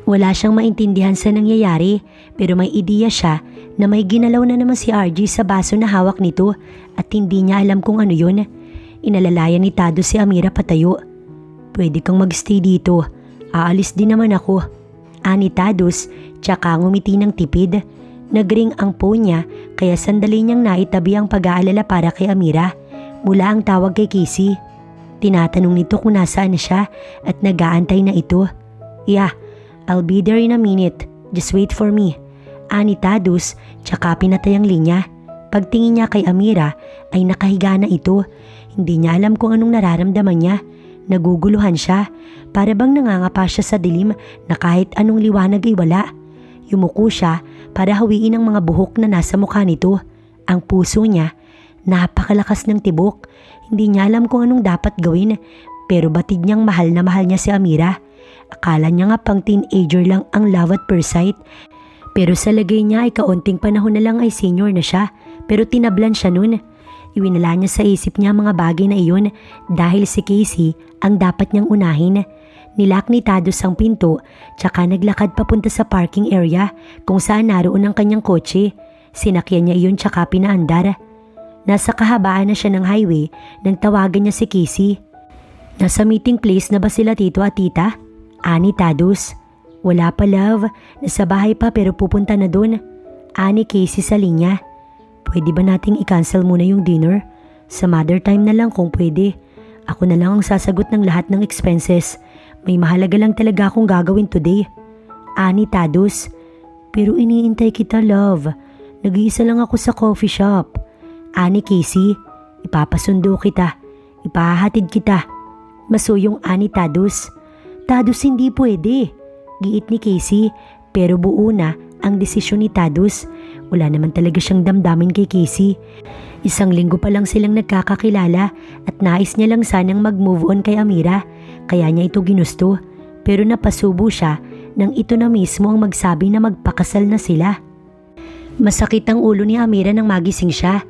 Speaker 1: Wala siyang maintindihan sa nangyayari pero may ideya siya na may ginalaw na naman si RG sa baso na hawak nito at hindi niya alam kung ano yun. Inalalayan ni Tadus si Amira patayo. Pwede kang magstay dito. Aalis din naman ako. Ani Tadus tsaka ngumiti ng tipid. Nagring ang phone niya kaya sandali niyang naitabi ang pag-aalala para kay Amira. Mula ang tawag kay Casey. Tinatanong nito kung nasaan na siya at nag-aantay na ito. Yeah, I'll be there in a minute. Just wait for me. Ani Tadus tsaka pinatay ang linya. Pagtingin niya kay Amira ay nakahiga na ito. Hindi niya alam kung anong nararamdaman niya. Naguguluhan siya. Para bang nangangapa siya sa dilim na kahit anong liwanag ay wala. Yumuko siya para hawiin ang mga buhok na nasa mukha nito. Ang puso niya, napakalakas ng tibok. Hindi niya alam kung anong dapat gawin. Pero batid niyang mahal na mahal niya si Amira. Akala niya nga pang teenager lang ang love at first sight. Pero sa lagay niya ay kaunting panahon na lang ay senior na siya. Pero tinablan siya nun. Iwinala niya sa isip niya mga bagay na iyon dahil si Casey ang dapat niyang unahin. Nilak ni Tadus ang pinto tsaka naglakad papunta sa parking area kung saan naroon ang kanyang kotse. Sinakyan niya iyon tsaka pinaandar. Nasa kahabaan na siya ng highway nang tawagan niya si Casey. Nasa meeting place na ba sila tito at tita? Ani Tadus. Wala pa love, nasa bahay pa pero pupunta na dun. Ani Casey sa linya. Pwede ba nating i-cancel muna yung dinner? Sa mother time na lang kung pwede. Ako na lang ang sasagot ng lahat ng expenses. May mahalaga lang talaga akong gagawin today. Ani Tadus. Pero iniintay kita, love. Nag-iisa lang ako sa coffee shop. Ani Casey. Ipapasundo kita. Ipahahatid kita. Masuyong Ani Tadus. Tadus, hindi pwede. Giit ni Casey. Pero buo na ang desisyon ni Tadus. Wala naman talaga siyang damdamin kay Casey. 1 linggo pa lang silang nagkakakilala at nais niya lang sanang mag-move on kay Amira. Kaya niya ito ginusto. Pero napasubo siya nang ito na mismo ang magsabi na magpakasal na sila. Masakit ang ulo ni Amira nang magising siya.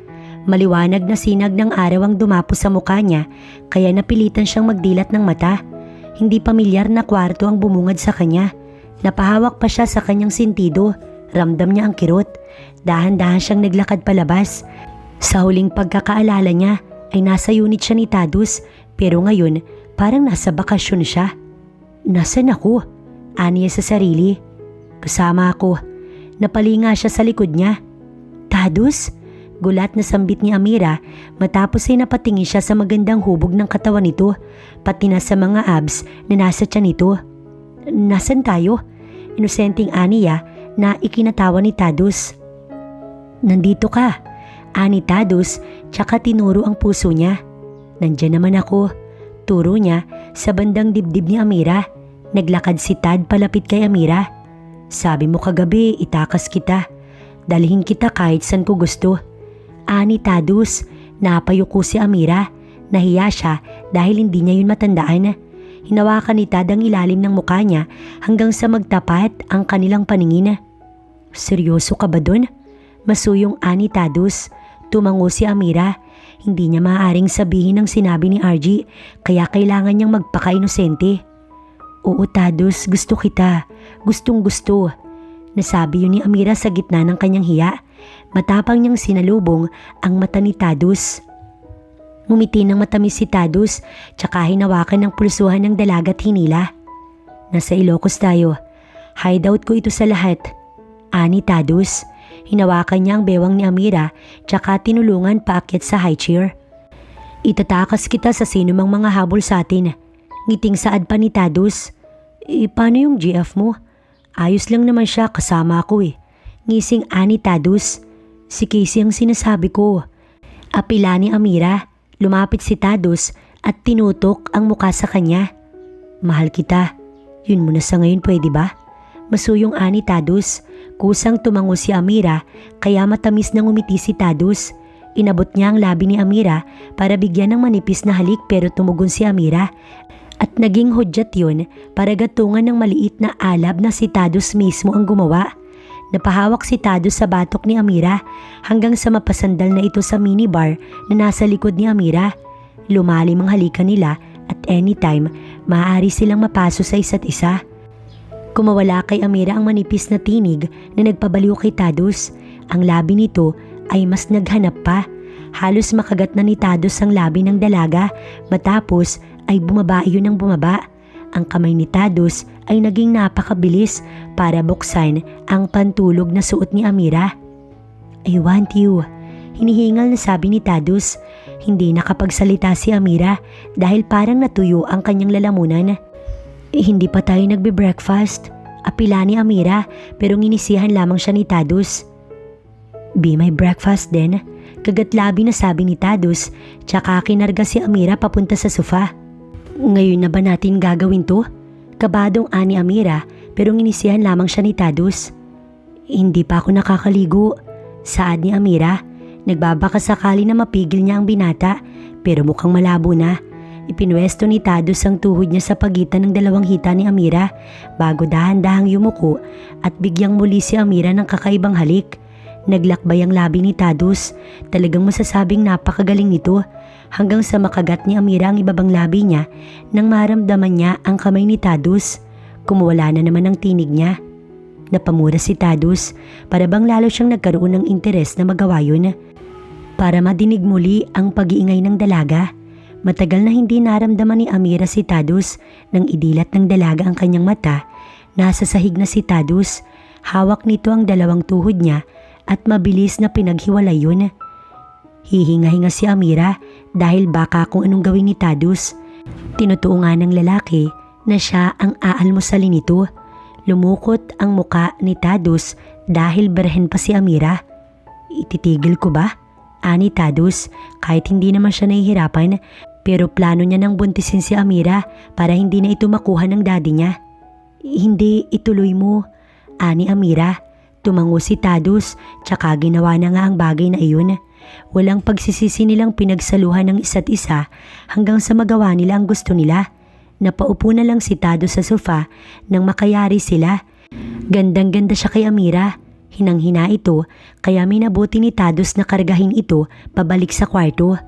Speaker 1: Maliwanag na sinag ng araw ang dumapo sa mukha niya kaya napilitan siyang magdilat ng mata. Hindi pamilyar na kwarto ang bumungad sa kanya. Napahawak pa siya sa kanyang sentido. Ramdam niya ang kirot. Dahan-dahan siyang naglakad palabas. Sa huling pagkakaalala niya ay nasa unit siya ni Tadus pero ngayon parang nasa bakasyon siya. Nasaan ako? Aniya sa sarili. Kasama ako. Napalinga siya sa likod niya. Tadus? Gulat na sambit ni Amira matapos ay napatingin siya sa magandang hubog ng katawan nito pati na sa mga abs na nasa tiyan nito. Nasaan tayo? Inosenteng aniya na ikinatawa ni Tadus. Nandito ka. Ani Tadus tsaka tinuro ang puso niya. Nandyan naman ako. Turo niya sa bandang dibdib ni Amira. Naglakad si Tad palapit kay Amira. Sabi mo kagabi itakas kita. Dalhin kita kahit saan ko gusto. Ani Tadus. Napayuko si Amira. Nahiya siya dahil hindi niya yun matandaan. Hinawakan ni Tad ang ilalim ng mukha niya hanggang sa magtapat ang kanilang paningin. Seryoso ka ba dun? Masuyong ani Tadus. Tumango si Amira. Hindi niya maaaring sabihin ang sinabi ni RG kaya kailangan niyang magpaka-inosente. Oo Tadus, gusto kita. Gustong gusto. Nasabi yun ni Amira sa gitna ng kanyang hiya. Matapang niyang sinalubong ang mata ni Tadus. Ngumiti ng matamis si Tadus tsaka hinawakan ng pulsuhan ng dalaga at hinila. Nasa Ilocos tayo. Hideout ko ito sa lahat. Ani Tadus. Hinawakan niya ang bewang ni Amira tsaka tinulungan paakyat sa high chair. Itatakas kita sa sino mang mga habol sa atin. Ngiting saad pa ni Tadus. Paano yung GF mo? Ayos lang naman siya, kasama ako eh. Ngising ani Tadus. Si Casey ang sinasabi ko. Apila ni Amira. Lumapit si Tadus at tinutok ang muka sa kanya. Mahal kita. Yun muna sa ngayon, pwede ba? Masuyong ani Tadus. Kusang tumango si Amira kaya matamis na ngumiti si Tadus. Inabot niya ang labi ni Amira para bigyan ng manipis na halik pero tumugon si Amira. At naging hudyat yun para gatungan ng maliit na alab na si Tadus mismo ang gumawa. Napahawak si Tadus sa batok ni Amira hanggang sa mapasandal na ito sa minibar na nasa likod ni Amira. Lumalim ang halikan nila at anytime maaari silang mapaso sa isa't isa. Kumawala kay Amira ang manipis na tinig na nagpabaliw kay Tadus. Ang labi nito ay mas naghanap pa. Halos makagat na ni Tadus ang labi ng dalaga matapos ay bumaba iyon ng bumaba. Ang kamay ni Tadus ay naging napakabilis para buksan ang pantulog na suot ni Amira. I want you. Hinihingal na sabi ni Tadus. Hindi nakapagsalita si Amira dahil parang natuyo ang kanyang lalamunan. Hindi pa tayo nagbe-breakfast. Apila ni Amira pero nginisihan lamang siya ni Tadus. Be my breakfast then. Kagatlabi na sabi ni Tadus tsaka kinarga si Amira papunta sa sofa. Ngayon na ba natin gagawin to? Kabadong ani Amira pero nginisihan lamang siya ni Tadus. Hindi pa ako nakakaligo. Saad ni Amira. Nagbabaka sakali na mapigil niya ang binata pero mukhang malabo na. Ipinwesto ni Tadus ang tuhod niya sa pagitan ng dalawang hita ni Amira bago dahan-dahang yumuko at bigyang muli si Amira ng kakaibang halik. Naglakbay ang labi ni Tadus. Talagang masasabing napakagaling nito hanggang sa makagat ni Amira ang ibabang labi niya nang maramdaman niya ang kamay ni Tadus. Kumuwala na naman ang tinig niya. Napamura si Tadus para bang lalo siyang nagkaroon ng interes na magawa yun. Para madinig muli ang pag-iingay ng dalaga. Matagal na hindi naramdaman ni Amira si Tadus nang idilat ng dalaga ang kanyang mata. Nasa sahig na si Tadus. Hawak nito ang dalawang tuhod niya at mabilis na pinaghiwalay yun. Hihinga-hinga si Amira dahil baka kung anong gawin ni Tadus. Tinutuungan ng lalaki na siya ang aalmusalin nito. Lumukot ang muka ni Tadus dahil berhen pa si Amira. Ititigil ko ba? Ani Tadus kahit hindi naman siya nahihirapan. Pero plano niya nang buntisin si Amira para hindi na ito makuha ng daddy niya. Hindi, ituloy mo. Ani Amira. Tumango si Tadus tsaka ginawa na nga ang bagay na iyon. Walang pagsisisi nilang pinagsaluhan ng isa't isa hanggang sa magawa nila ang gusto nila. Napaupo na lang si Tadus sa sofa nang makayari sila. Gandang-ganda siya kay Amira. Hinang-hina ito kaya minabuti ni Tadus na kargahin ito pabalik sa kwarto.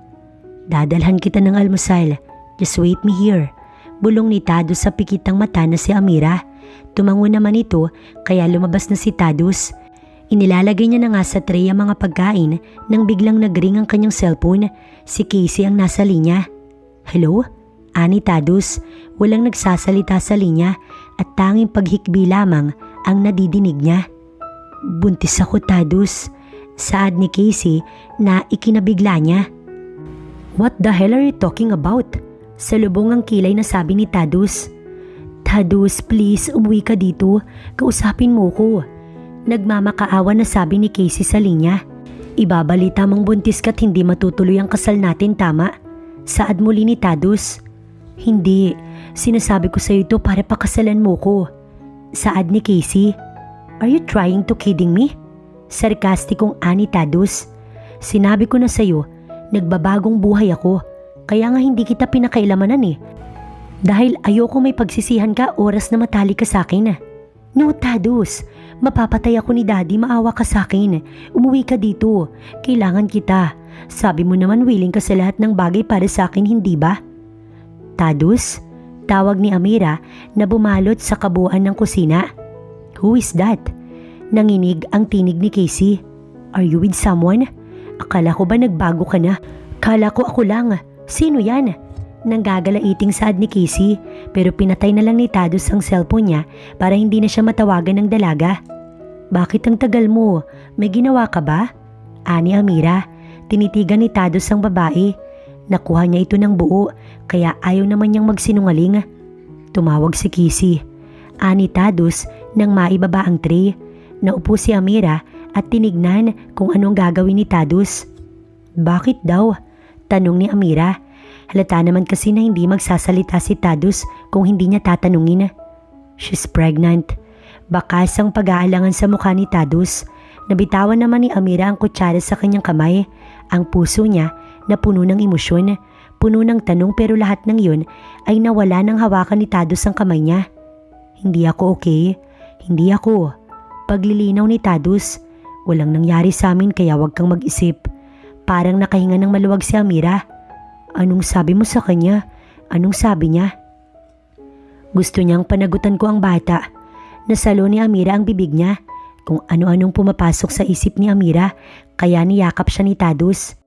Speaker 1: Dadalhan kita ng almusal. Just wait me here. Bulong ni Tadus sa pikitang mata na si Amira. Tumango naman ito kaya lumabas na si Tadus. Inilalagay niya na nga sa tray ang mga pagkain nang biglang nagring ang kanyang cellphone. Si Casey ang nasa linya. Hello? Ani Tadus. Walang nagsasalita sa linya at tanging paghikbi lamang ang nadidinig niya. Buntis ako Tadus. Saad ni Casey na ikinabigla niya. What the hell are you talking about? Sa lubong ang kilay na sabi ni Tadus. Tadus, please, umuwi ka dito. Kausapin mo ko. Nagmamakaawa na sabi ni Casey sa linya. Ibabalita mong buntis ka't hindi matutuloy ang kasal natin, tama? Saad muli ni Tadus. Hindi. Sinasabi ko sa ito para pakasalan mo ko. Saad ni Casey. Are you trying to kidding me? Sarkastikong ani Tadus. Sinabi ko na sa'yo, nagbabagong buhay ako. Kaya nga hindi kita pinakailamanan eh. Dahil ayoko may pagsisihan ka oras na matali ka sa akin. No Tadus, Mapapatay ako ni Daddy, maawa ka sa akin. Umuwi ka dito. Kailangan kita. Sabi mo naman willing ka sa lahat ng bagay para sa akin, hindi ba? Tadus? Tawag ni Amira na bumalot sa kabuuan ng kusina. Who is that? Nanginig ang tinig ni Casey. Are you with someone? Akala ko ba nagbago ka na? Kala ko ako lang. Sino yan? Nanggagalaiting saad ni Casey pero pinatay na lang ni Tadus ang cellphone niya para hindi na siya matawagan ng dalaga. Bakit ang tagal mo? May ginawa ka ba? Ani Amira. Tinitigan ni Tadus ang babae. Nakuha niya ito ng buo kaya ayaw naman niyang magsinungaling. Tumawag si Casey. Ani Tadus nang maibaba ang tray. Naupo si Amira at tinignan kung anong gagawin ni Tadus. Bakit daw? Tanong ni Amira. Halata naman kasi na hindi magsasalita si Tadus kung hindi niya tatanungin. She's pregnant. Bakas ang pag-aalangan sa mukha ni Tadus. Nabitawan naman ni Amira ang kutsara sa kanyang kamay. Ang puso niya na puno ng emosyon, puno ng tanong pero lahat ng yun ay nawala ng hawakan ni Tadus ang kamay niya. Hindi ako okay. Hindi ako. Paglilinaw ni Tadus. Walang nangyari sa amin kaya wag kang mag-isip. Parang nakahinga ng maluwag si Amira. Anong sabi mo sa kanya? Anong sabi niya? Gusto niyang panagutan ko ang bata. Nasalo ni Amira ang bibig niya. Kung ano-anong pumapasok sa isip ni Amira, kaya niyakap siya ni Tadus.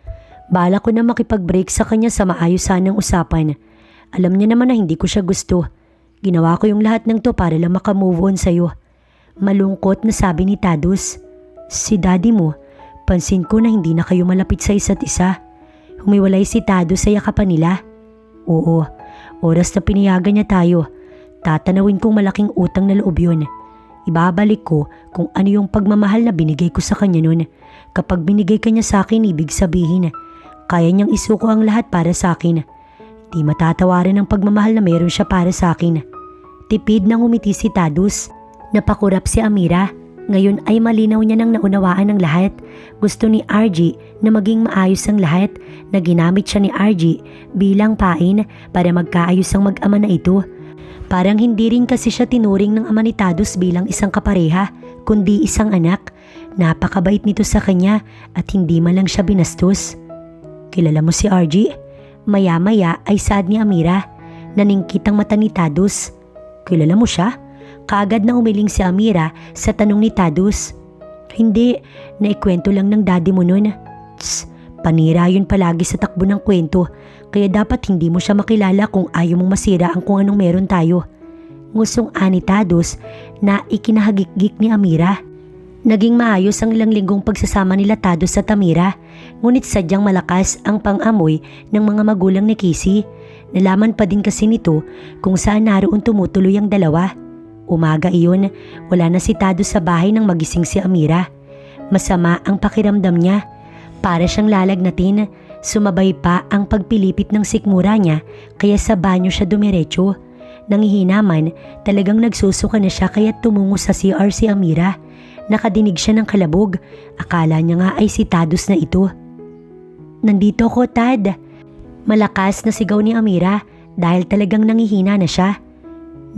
Speaker 1: Bala ko na makipag-break sa kanya sa maayos sanang usapan. Alam niya naman na hindi ko siya gusto. Ginawa ko yung lahat ng to para lang makamove on sa'yo. Malungkot na sabi ni Tadus. Si Daddy mo, pansin ko na hindi na kayo malapit sa isa't isa. Humiwalay si Tadus sa yakapan nila. Oo, oras na pinayagan niya tayo. Tatanawin kong malaking utang na loob yun. Ibabalik ko kung ano yung pagmamahal na binigay ko sa kanya nun. Kapag binigay ka niya sa akin, ibig sabihin, kaya niyang isuko ang lahat para sa akin. Di matatawaran ang pagmamahal na meron siya para sa akin. Tipid nang umiti si Tadus. Napakurap si Amira. Ngayon ay malinaw niya nang naunawaan ang lahat. Gusto ni RG na maging maayos ang lahat na ginamit siya ni RG bilang pain para magkaayos ang mag-ama na ito. Parang hindi rin kasi siya tinuring ng ama ni Tadus bilang isang kapareha, kundi isang anak. Napakabait nito sa kanya at hindi man lang siya binastos. Kilala mo si RG? Maya-maya ay saad ni Amira. Naningkit ang mata ni Tadus. Kilala mo siya? Kaagad na umiling si Amira sa tanong ni Tadus. Hindi, naikwento lang ng daddy mo nun. Tss, panira yun palagi sa takbo ng kwento. Kaya dapat hindi mo siya makilala kung ayaw mong masira ang kung anong meron tayo. Ngusong ani Tadus na ikinahagikgik ni Amira. Naging maayos ang ilang linggong pagsasama nila Tadus at Amira. Ngunit sadyang malakas ang pang-amoy ng mga magulang ni Casey. Nalaman pa din kasi nito kung saan naroon tumutuloy ang dalawa. Umaga iyon, wala na si Tadus sa bahay nang magising si Amira. Masama ang pakiramdam niya. Para siyang lalagnatin. Sumabay pa ang pagpilipit ng sikmura niya kaya sa banyo siya dumiretso. Nangihinaman, talagang nagsusuka na siya kaya tumungo sa CR si Amira. Nakadinig siya ng kalabog. Akala niya nga ay si Tadus na ito. Nandito ko, Tad. Malakas na sigaw ni Amira dahil talagang nangihina na siya.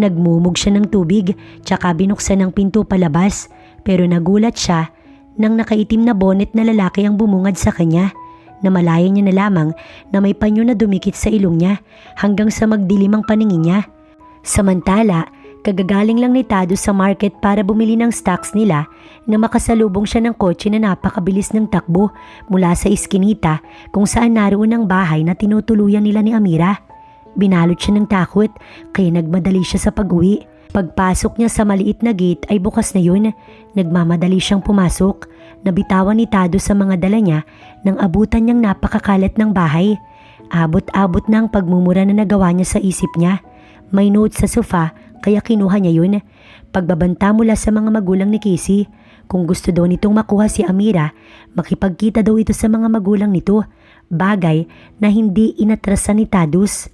Speaker 1: Nagmumog siya ng tubig tsaka binuksan ng pinto palabas pero nagulat siya nang nakaitim na bonnet na lalaki ang bumungad sa kanya. Namalaya niya na lamang na may panyo na dumikit sa ilong niya hanggang sa magdilim ang paningin niya. Samantala, kagagaling lang ni Tadus sa market para bumili ng stocks nila na makasalubong siya ng kotse na napakabilis ng takbo mula sa iskinita kung saan naroon ang bahay na tinutuluyan nila ni Amira. Binalot siya ng takot kaya nagmadali siya sa pag-uwi. Pagpasok niya sa maliit na gate ay bukas na yun. Nagmamadali siyang pumasok. Nabitawan ni Tadus sa mga dala niya nang abutan niyang napakakalat ng bahay. Abot-abot na ang pagmumura na nagawa niya sa isip niya. May note sa sofa kaya kinuha niya yun. Pagbabanta mula sa mga magulang ni Casey. Kung gusto daw nitong makuha si Amira, makipagkita daw ito sa mga magulang nito. Bagay na hindi inatrasan ni Tadus.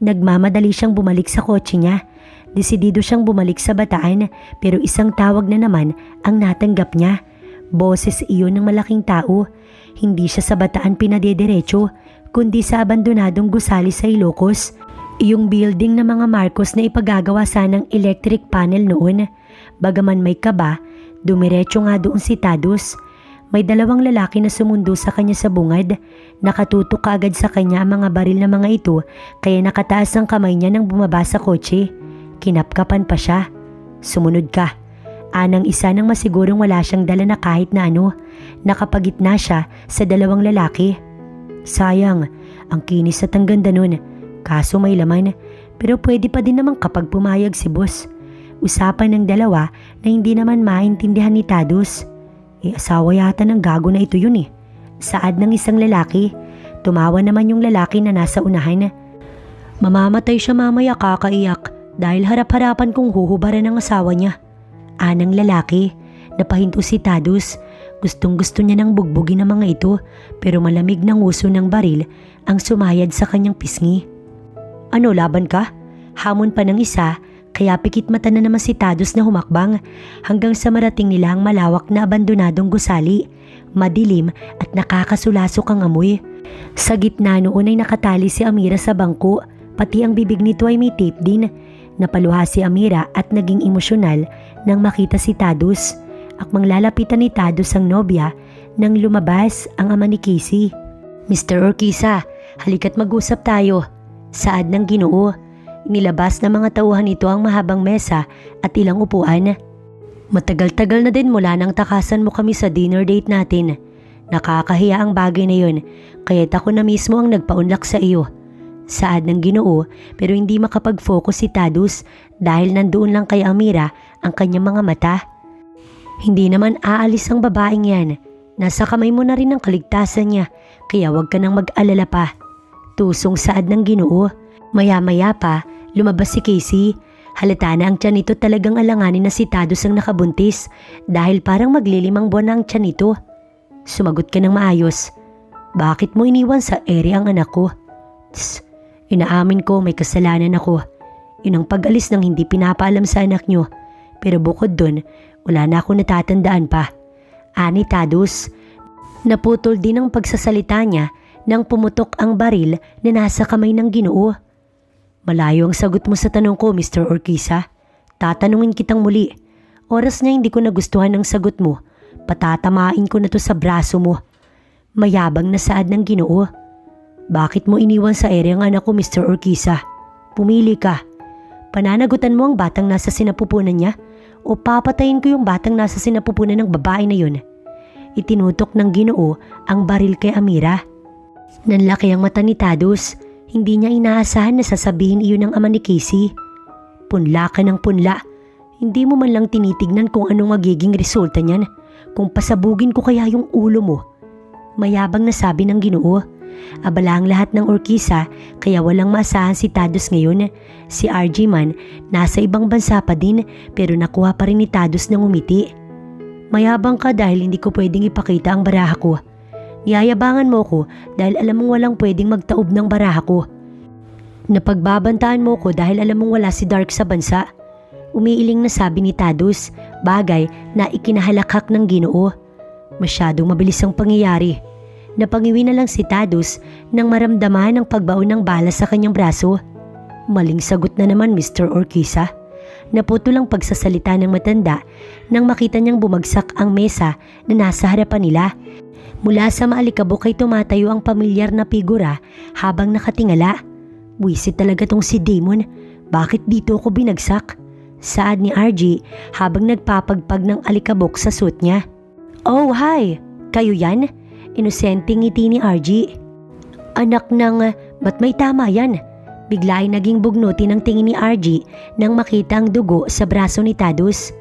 Speaker 1: Nagmamadali siyang bumalik sa kotse niya. Desidido siyang bumalik sa Bataan pero isang tawag na naman ang natanggap niya. Boses iyon ng malaking tao. Hindi siya sa Bataan pinadederecho kundi sa abandonadong gusali sa Ilocos. Yung building ng mga Marcos na ipagagawa sanang electric panel noon. Bagaman may kaba, dumiretso nga doon si Tadus. May dalawang lalaki na sumundo sa kanya sa bungad. Nakatutok kaagad sa kanya ang mga baril na mga ito kaya nakataas ang kamay niya nang bumaba sa kotse. Kinapkapan pa siya. Sumunod ka. Anang isa nang masigurong wala siyang dala na kahit na ano. Nakapagitna siya sa dalawang lalaki. Sayang, ang kinis at ang ganda nun. Kaso may laman, pero pwede pa din naman kapag pumayag si boss. Usapan ng dalawa na hindi naman maintindihan ni Tadus. Asawa yata ng gago na ito yun eh. Saad ng isang lalaki. Tumawa naman yung lalaki na nasa unahan. Mamamatay siya mamaya kakaiyak dahil harap-harapan kong huhubaran ng asawa niya. Anang lalaki. Napahinto si Tadus. Gustong-gusto niya nang bugbugin ang mga ito pero malamig ng uso ng baril ang sumayad sa kanyang pisngi. Ano, laban ka? Hamon pa ng isa. Kaya pikit mata na naman si Tadus na humakbang hanggang sa marating nila ang malawak na abandonadong gusali. Madilim at nakakasulasok ang amoy. Sa gitna noon ay nakatali si Amira sa bangko, pati ang bibig nito ay may tape din. Napaluha si Amira at naging emosyonal nang makita si Tadus. Akmang lalapitan ni Tadus ang nobya nang lumabas ang ama ni Casey. Mr. Urquiza, halika't mag-usap tayo. Saad ng Ginoo. Inilabas ng mga tauhan ito ang mahabang mesa at ilang upuan. Matagal-tagal na din mula nang takasan mo kami sa dinner date natin. Nakakahiya ang bagay na yun, kaya't ako na mismo ang nagpaunlak sa iyo. Saad ng Ginoo pero hindi makapag-focus si Tadus dahil nandoon lang kay Amira ang kanyang mga mata. Hindi naman aalis ang babaeng yan. Nasa kamay mo na rin ang kaligtasan niya, kaya huwag ka nang mag-alala pa. Tusong saad ng Ginoo. Maya-maya pa, lumabas si Casey. Halata na ang tiyan nito talagang alanganin na si Tadus ang nakabuntis dahil parang maglilimang buwan na ang tiyan nito. Sumagot ka ng maayos. Bakit mo iniwan sa ere ang anak ko? Tss, inaamin ko may kasalanan ako. Yun ang pag-alis ng hindi pinapaalam sa anak nyo. Pero bukod dun, wala na ako natatandaan pa. Ani Tadus. Naputol din ang pagsasalita niya nang pumutok ang baril na nasa kamay ng Ginoo. Malayo ang sagot mo sa tanong ko, Mr. Urquiza. Tatanungin kitang muli. Oras na hindi ko nagustuhan ang sagot mo. Patatamain ko na to sa braso mo. Mayabang na saad ng Ginoo. Bakit mo iniwan sa ere ang anak ko, Mr. Urquiza? Pumili ka. Pananagutan mo ang batang nasa sinapupunan niya o papatayin ko yung batang nasa sinapupunan ng babae na yun? Itinutok ng Ginoo ang baril kay Amira. Nanlaki ang mata ni Tadus. Hindi niya inaasahan na sasabihin iyon ng ama ni Casey. Punla ka ng punla. Hindi mo man lang tinitignan kung anong magiging resulta niyan. Kung pasabugin ko kaya yung ulo mo. Mayabang na sabi ng Ginoo. Abala ang lahat ng Urquiza kaya walang maasahan si Tadus ngayon. Si RG man nasa ibang bansa pa din pero nakuha pa rin ni Tadus ng umiti. Mayabang ka dahil hindi ko pwedeng ipakita ang baraha ko. Niyayabangan mo ko dahil alam mong walang pwedeng magtaob ng baraha ko. Napagbabantaan mo ko dahil alam mong wala si Dark sa bansa. Umiiling na sabi ni Tadus, bagay na ikinahalakak ng Ginoo. Masyadong mabilis ang pangyayari. Napangiwi na lang si Tadus nang maramdaman ang pagbaon ng bala sa kanyang braso. Maling sagot na naman, Mr. Urquiza. Naputol ang pagsasalita ng matanda nang makita niyang bumagsak ang mesa na nasa harapan nila. Mula sa maalikabok ay tumatayo ang pamilyar na figura habang nakatingala. Buwisit talaga tong si Damon. Bakit dito ako binagsak? Saad ni RG habang nagpapagpag ng alikabok sa suit niya. Oh, hi! Kayo yan? Inosenteng ngiti ni RG. Anak ng, ba't may tama yan? Bigla ay naging bugnuti ng tingin ni RG nang makita ang dugo sa braso ni Tadus.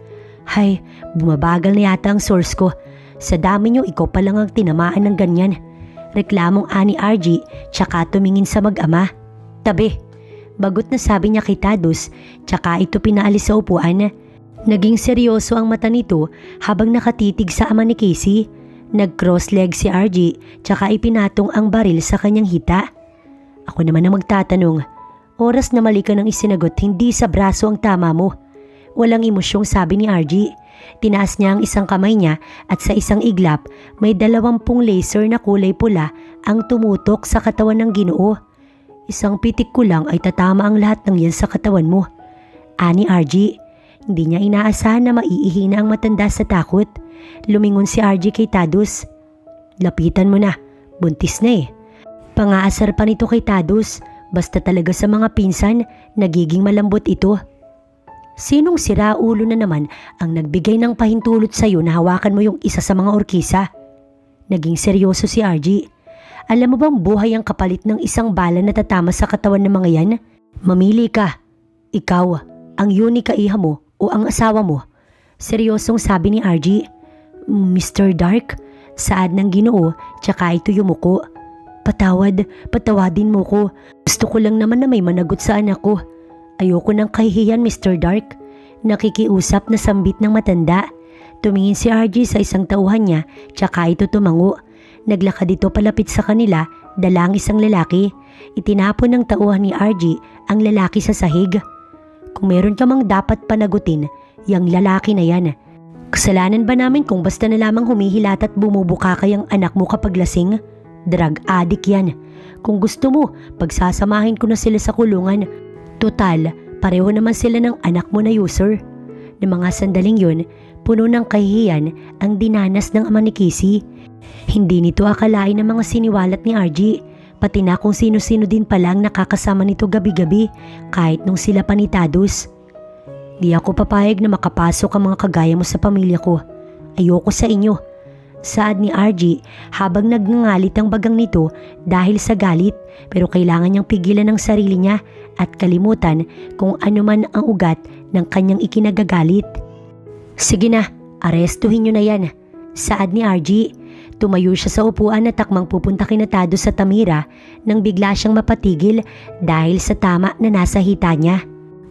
Speaker 1: Hay, bumabagal na yata ang source ko. Sa dami niyo, ikaw pa lang ang tinamaan ng ganyan. Reklamong ani RG, tsaka tumingin sa mag-ama. Tabi, bagot na sabi niya kay Tadus, tsaka ito pinaalis sa upuan. Naging seryoso ang mata nito habang nakatitig sa ama ni Casey. Nag-cross leg si RG, tsaka ipinatong ang baril sa kanyang hita. Ako naman ang magtatanong, oras na mali ka nang isinagot, hindi sa braso ang tama mo. Walang emosyong sabi ni RG. Tinaas niya ang isang kamay niya at sa isang iglap may 20 laser na kulay pula ang tumutok sa katawan ng Ginoo. Isang pitik ko lang ay tatama ang lahat ng yan sa katawan mo. Ani RG, Hindi niya inaasahan na maiihina ang matanda sa takot. Lumingon si RG kay Tadus. Lapitan mo na, buntis na eh. Pangaasar pa nito kay Tadus, basta talaga sa mga pinsan, nagiging malambot ito. Sinong siraulo na naman ang nagbigay ng pahintulot sa'yo na hawakan mo yung isa sa mga orkisa? Naging seryoso si RG. Alam mo bang buhay ang kapalit ng isang bala na tatama sa katawan ng mga yan? Mamili ka. Ikaw, ang yuni kaiha mo o ang asawa mo? Seryosong sabi ni RG. Mr. Dark, saad ng Ginoo, tsaka ito yumuko. Patawadin mo ko. Gusto ko lang naman na may managot sa anak ko. Ayoko ng kahihiyan, Mr. Dark. Nakikiusap na sambit ng matanda. Tumingin si RG sa isang tauhan niya, tsaka ito tumango. Naglakad ito palapit sa kanila, dala ang isang lalaki. Itinapon ng tauhan ni RG ang lalaki sa sahig. Kung meron ka mang dapat panagutin, yang lalaki na yan. Kasalanan ba namin kung basta na lamang humihilat at bumubuka kayang anak mo kapag lasing? Drug addict yan. Kung gusto mo, pagsasamahin ko na sila sa kulungan. Total, pareho naman sila ng anak mo na user. Ng mga sandaling yun, puno ng kahihiyan ang dinanas ng ama ni Casey. Hindi nito akalain ng mga siniwalat ni RG, pati na kung sino-sino din palang nakakasama nito gabi-gabi kahit nung sila pa ni Tadus. Di ako papayag na makapasok ang mga kagaya mo sa pamilya ko. Ayoko sa inyo. Saad ni RG habang nagngangalit ang bagang nito dahil sa galit, pero kailangan niyang pigilan ang sarili niya at kalimutan kung ano man ang ugat ng kanyang ikinagagalit. Sige na, arestuhin niyo na yan. Saad ni RG. Tumayo siya sa upuan at takmang pupunta kina Tadus sa Tamira nang bigla siyang mapatigil dahil sa tama na nasa hita niya.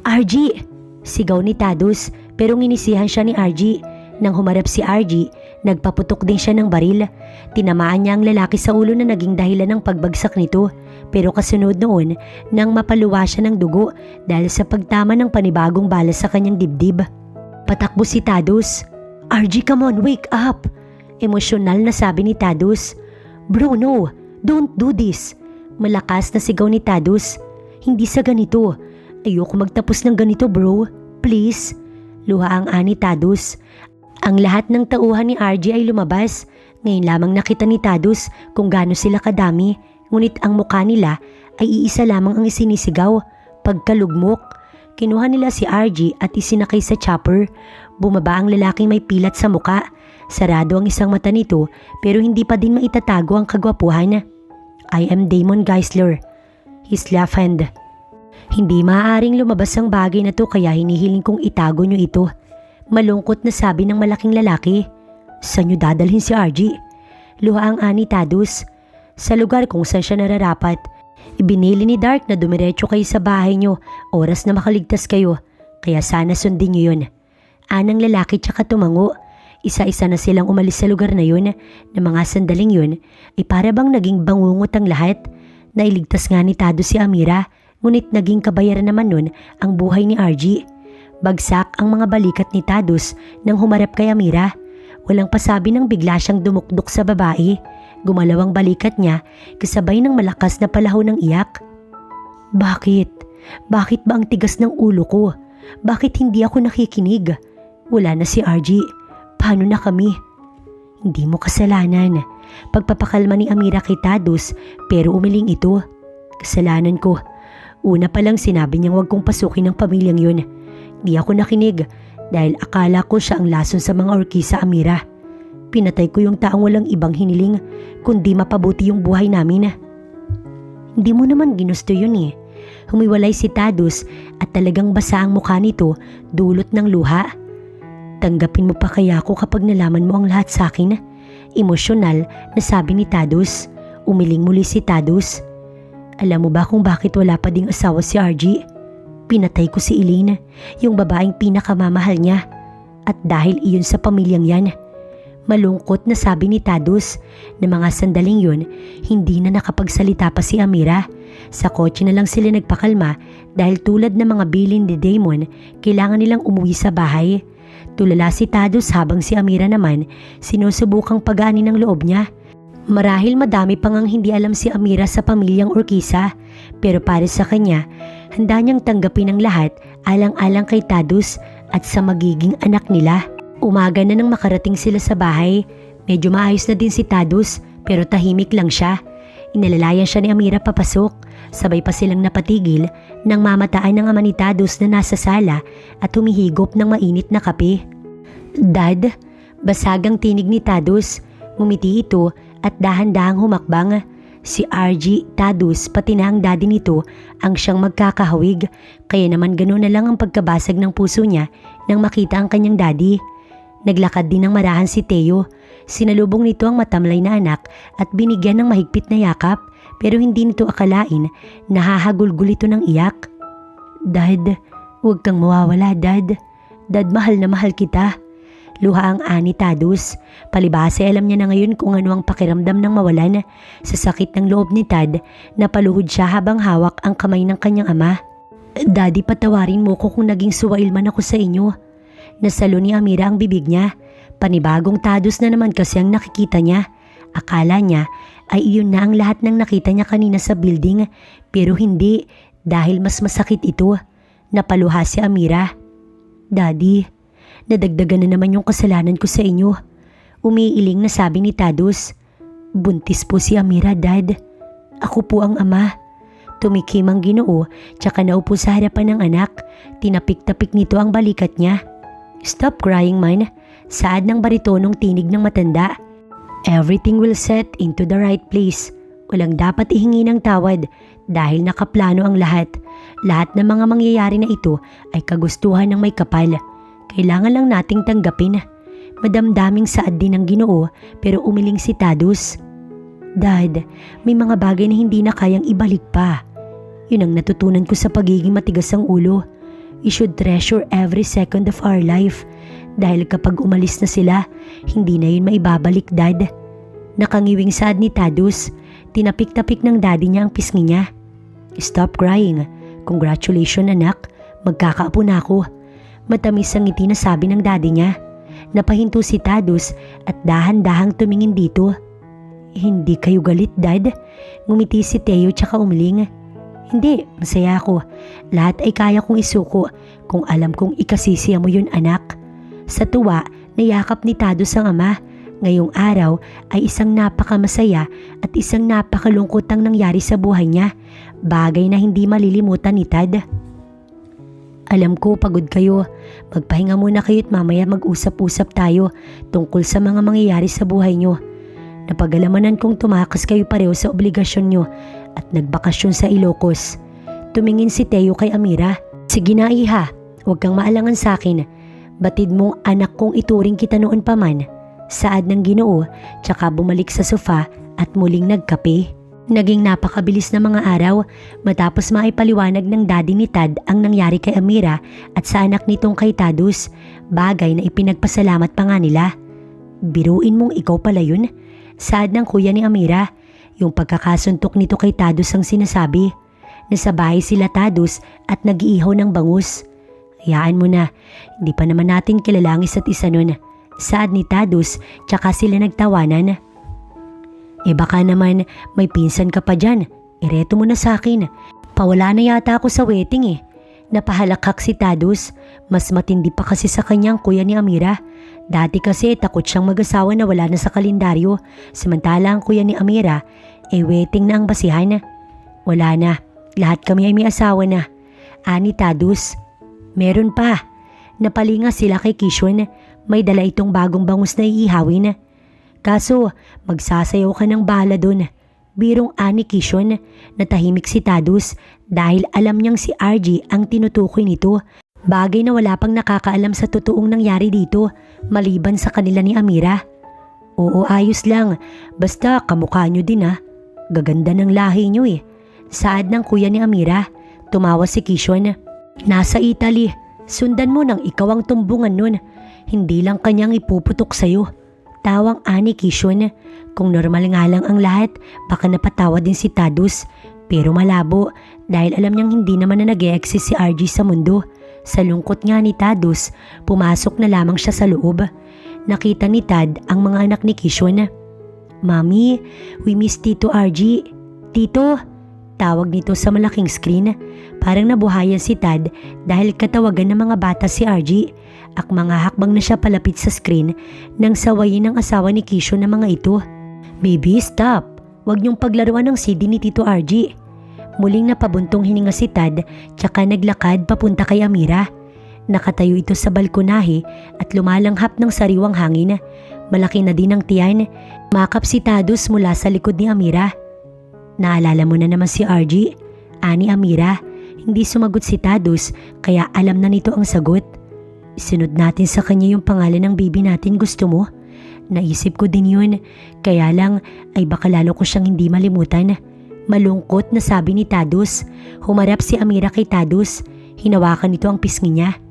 Speaker 1: RG! Sigaw ni Tadus pero nginisihan siya ni RG. Nang humarap si RG, nagpaputok din siya ng baril. Tinamaan niya ang lalaki sa ulo na naging dahilan ng pagbagsak nito, pero kasunod noon nang mapaluwa siya ng dugo dahil sa pagtama ng panibagong bala sa kanyang dibdib. Patakbo si Tadus. RG, come on, wake up! Emosyonal na sabi ni Tadus. Bro, no, don't do this. Malakas na sigaw ni Tadus. Hindi sa ganito. Ayoko magtapos ng ganito, bro. Please. Luha ang ani Tadus. Ang lahat ng tauhan ni RG ay lumabas. Ngayon lamang nakita ni Tadus kung gaano sila kadami, ngunit ang mukha nila ay iisa lamang ang isinisigaw. Pagkalugmok, kinuha nila si RG at isinakay sa chopper. Bumaba ang lalaking may pilat sa muka. Sarado ang isang mata nito pero hindi pa din maitatago ang kagwapuhan. I am Damon Geisler. His left hand. Hindi maaaring lumabas ang bagay na to kaya hinihiling kong itago nyo ito. Malungkot na sabi ng malaking lalaki. Saan nyo dadalhin si RG? Luha ang ani Tadus. Sa lugar kung saan siya nararapat. Ibinili ni Dark na dumiretso kayo sa bahay nyo, oras na makaligtas kayo. Kaya sana sundin nyo yun. Anang lalaki tsaka tumango. Isa-isa na silang umalis sa lugar na yun. Na mga sandaling yun ay para bang naging bangungot ang lahat. Nailigtas nga ni Tadus si Amira, ngunit naging kabayaran naman nun ang buhay ni RG. Bagsak ang mga balikat ni Tadus nang humarap kay Amira. Walang pasabi nang bigla siyang dumukdok sa babae. Gumalaw ang balikat niya kasabay ng malakas na palahaw ng iyak. Bakit? Bakit ba ang tigas ng ulo ko? Bakit hindi ako nakikinig? Wala na si RG. Paano na kami? Hindi mo kasalanan. Pagpapakalma ni Amira kay Tadus pero umiling ito. Kasalanan ko. Una pa lang sinabi niyang huwag kong pasukin ang pamilyang yun. Di ako nakinig dahil akala ko siya ang lason sa mga orkisa, Amira. Pinatay ko yung taong walang ibang hiniling kundi mapabuti yung buhay namin. Hindi mo naman ginusto yun eh. Humiwalay si Tadus at talagang basa ang mukha nito dulot ng luha. Tanggapin mo pa kaya ako kapag nalaman mo ang lahat sa akin? Emosyonal na sabi ni Tadus. Umiling muli si Tadus. Alam mo ba kung bakit wala pa ding asawa si RG? Pinatay ko si Elaine, yung babaeng pinakamamahal niya. At dahil iyon sa pamilyang yan. Malungkot na sabi ni Tadus na mga sandaling yun, hindi na nakapagsalita pa si Amira. Sa kotse na lang sila nagpakalma dahil tulad ng mga bilin ni Damon, kailangan nilang umuwi sa bahay. Tulala si Tadus habang si Amira naman sinusubukang pagaanin ng loob niya. Marahil madami pang ang hindi alam si Amira sa pamilyang orkisa, pero para sa kanya, handa niyang tanggapin ang lahat alang-alang kay Tadus at sa magiging anak nila. Umaga na nang makarating sila sa bahay. Medyo maayos na din si Tadus pero tahimik lang siya. Inalalayan siya ni Amira papasok. Sabay pa silang napatigil nang mamataan ng ama ni Tadus na nasa sala at humihigop ng mainit na kape. "Dad?" Basagang tinig ni Tadus. Ngumiti ito at dahan-dahang humakbang. Si RG, Tadus, pati na ang daddy nito ang siyang magkakahawig. Kaya naman ganoon na lang ang pagkabasag ng puso niya nang makita ang kanyang daddy. Naglakad din ng marahan si Teo. Sinalubong nito ang matamlay na anak at binigyan ng mahigpit na yakap, pero hindi nito akalain na hahagulgul ito ng iyak. "Dad, huwag kang mawawala, Dad. Dad, mahal na mahal kita." Luha ang ani Tadus. Palibhasa alam niya na ngayon kung ano ang pakiramdam ng mawalan. Sa sakit ng loob ni Tad, napaluhod siya habang hawak ang kamay ng kanyang ama. "Daddy, patawarin mo ko kung naging suwail man ako sa inyo." Nasalo ni Amira ang bibig niya. Panibagong Tadus na naman kasi ang nakikita niya. Akala niya ay iyon na ang lahat ng nakita niya kanina sa building, pero hindi dahil mas masakit ito. Napaluha si Amira. "Daddy, nadagdagan na naman yung kasalanan ko sa inyo." Umiiling na sabi ni Tadus. "Buntis po si Amira, Dad. Ako po ang ama." Tumikim ang Ginoo tsaka naupo sa harapan ng anak. Tinapik-tapik nito ang balikat niya. "Stop crying, man." Saad ng baritonong tinig ng matanda. "Everything will set into the right place. Walang dapat ihingi ng tawad dahil nakaplano ang lahat. Lahat ng mga mangyayari na ito ay kagustuhan ng may kapal. Kailangan lang nating tanggapin." Madamdaming saad din ng Ginoo pero umiling si Tadus. "Dad, may mga bagay na hindi na kayang ibalik pa. Yun ang natutunan ko sa pagiging matigas ang ulo. We should treasure every second of our life. Dahil kapag umalis na sila, hindi na yun maibabalik, Dad." Nakangiwing saad ni Tadus. Tinapik-tapik ng daddy niya ang pisngi niya. "Stop crying. Congratulations, anak. Magkakaapo na ako." Matamis ang ngiti na sabi ng daddy niya. Napahinto si Tadus at dahan-dahang tumingin dito. "Hindi kayo galit, Dad?" Ngumiti si Teo tsaka umiling. "Hindi, masaya ako. Lahat ay kaya kong isuko kung alam kong ikasisiya mo yun, anak." Sa tuwa, nayakap ni Tadus ang ama. Ngayong araw ay isang napakamasaya at isang napakalungkot ang nangyari sa buhay niya. Bagay na hindi malilimutan ni Tad. "Alam ko pagod kayo. Magpahinga muna kayo at mamaya mag-usap-usap tayo tungkol sa mga mangyayari sa buhay nyo. Napag-alamanan kong tumakas kayo pareho sa obligasyon nyo at nagbakasyon sa Ilocos." Tumingin si Teo kay Amira. "Sige na, iha. Huwag kang maalangan sa akin. Batid mong anak kong ituring kita noon pa man." Saad ng Ginoo tsaka bumalik sa sofa at muling nagkape. Naging napakabilis na mga araw matapos maipaliwanag ng daddy ni Tad ang nangyari kay Amira at sa anak nitong kay Tadus. Bagay na ipinagpasalamat pa nga nila. "Biruin mong ikaw pala yun?" Saad ng kuya ni Amira. Yung pagkakasuntok nito kay Tadus ang sinasabi. Nasa bahay sila Tadus at nag-iihaw ng bangus. "Hayaan mo na, hindi pa naman natin kilala ang isa't isa nun." Saad ni Tadus tsaka sila nagtawanan. Baka naman may pinsan ka pa dyan. Ireto mo na sa akin. Pawala na yata ako sa wedding Napahalakhak si Tadus. Mas matindi pa kasi sa kanyang kuya ni Amira. Dati kasi takot siyang mag-asawa na wala na sa kalendaryo. Samantala ang kuya ni Amira, wedding na ang basihan. "Wala na. Lahat kami ay may asawa na." Ani Tadus. "Meron pa." Napalinga sila kay Kishon. May dala itong bagong bangus na iihawin. "Kaso, magsasayaw ka ng bala dun." Birong ani Kishon. Natahimik si Tadus dahil alam niyang si RG ang tinutukoy nito. Bagay na wala pang nakakaalam sa totoong nangyari dito maliban sa kanila ni Amira. "Oo, ayos lang. Basta kamukha niyo din Gaganda ng lahi niyo Saad ng kuya ni Amira. Tumawa si Kishon. "Nasa Italy. Sundan mo nang ikaw ang tumbungan nun. Hindi lang kanyang ipuputok sa'yo." Tawang ani Kishon. Kung normal nga lang ang lahat, baka napatawa din si Tadus. Pero malabo dahil alam niyang hindi naman na nag-e-exist si RG sa mundo. Sa lungkot nga ni Tadus, pumasok na lamang siya sa loob. Nakita ni Tad ang mga anak ni Kishon. "Mami, we miss Tito RG." "Tito? pagtawag nito sa malaking screen. Parang nabuhayan si Tad dahil katawagan ng mga bata si RG. Mga hakbang na siya palapit sa screen nang sawayin ng asawa ni Kisho ng mga ito. Baby, stop! Huwag niyong paglaruan ng CD ni Tito RG. Muling napabuntong hininga si Tad tsaka naglakad papunta kay Amira. Nakatayo ito sa balkonahe at lumalanghap ng sariwang hangin. Malaki na din ang tiyan. Makap si Tadus mula sa likod ni Amira. Naalala mo na naman si RG? Ani Amira. Hindi sumagot si Tadus kaya alam na nito ang sagot. Isunod natin sa kanya yung pangalan ng baby natin, gusto mo? Naisip ko din yun. Kaya lang ay baka lalo ko siyang hindi malimutan. Malungkot na sabi ni Tadus. Humarap si Amira kay Tadus. Hinawakan nito ang pisngi niya.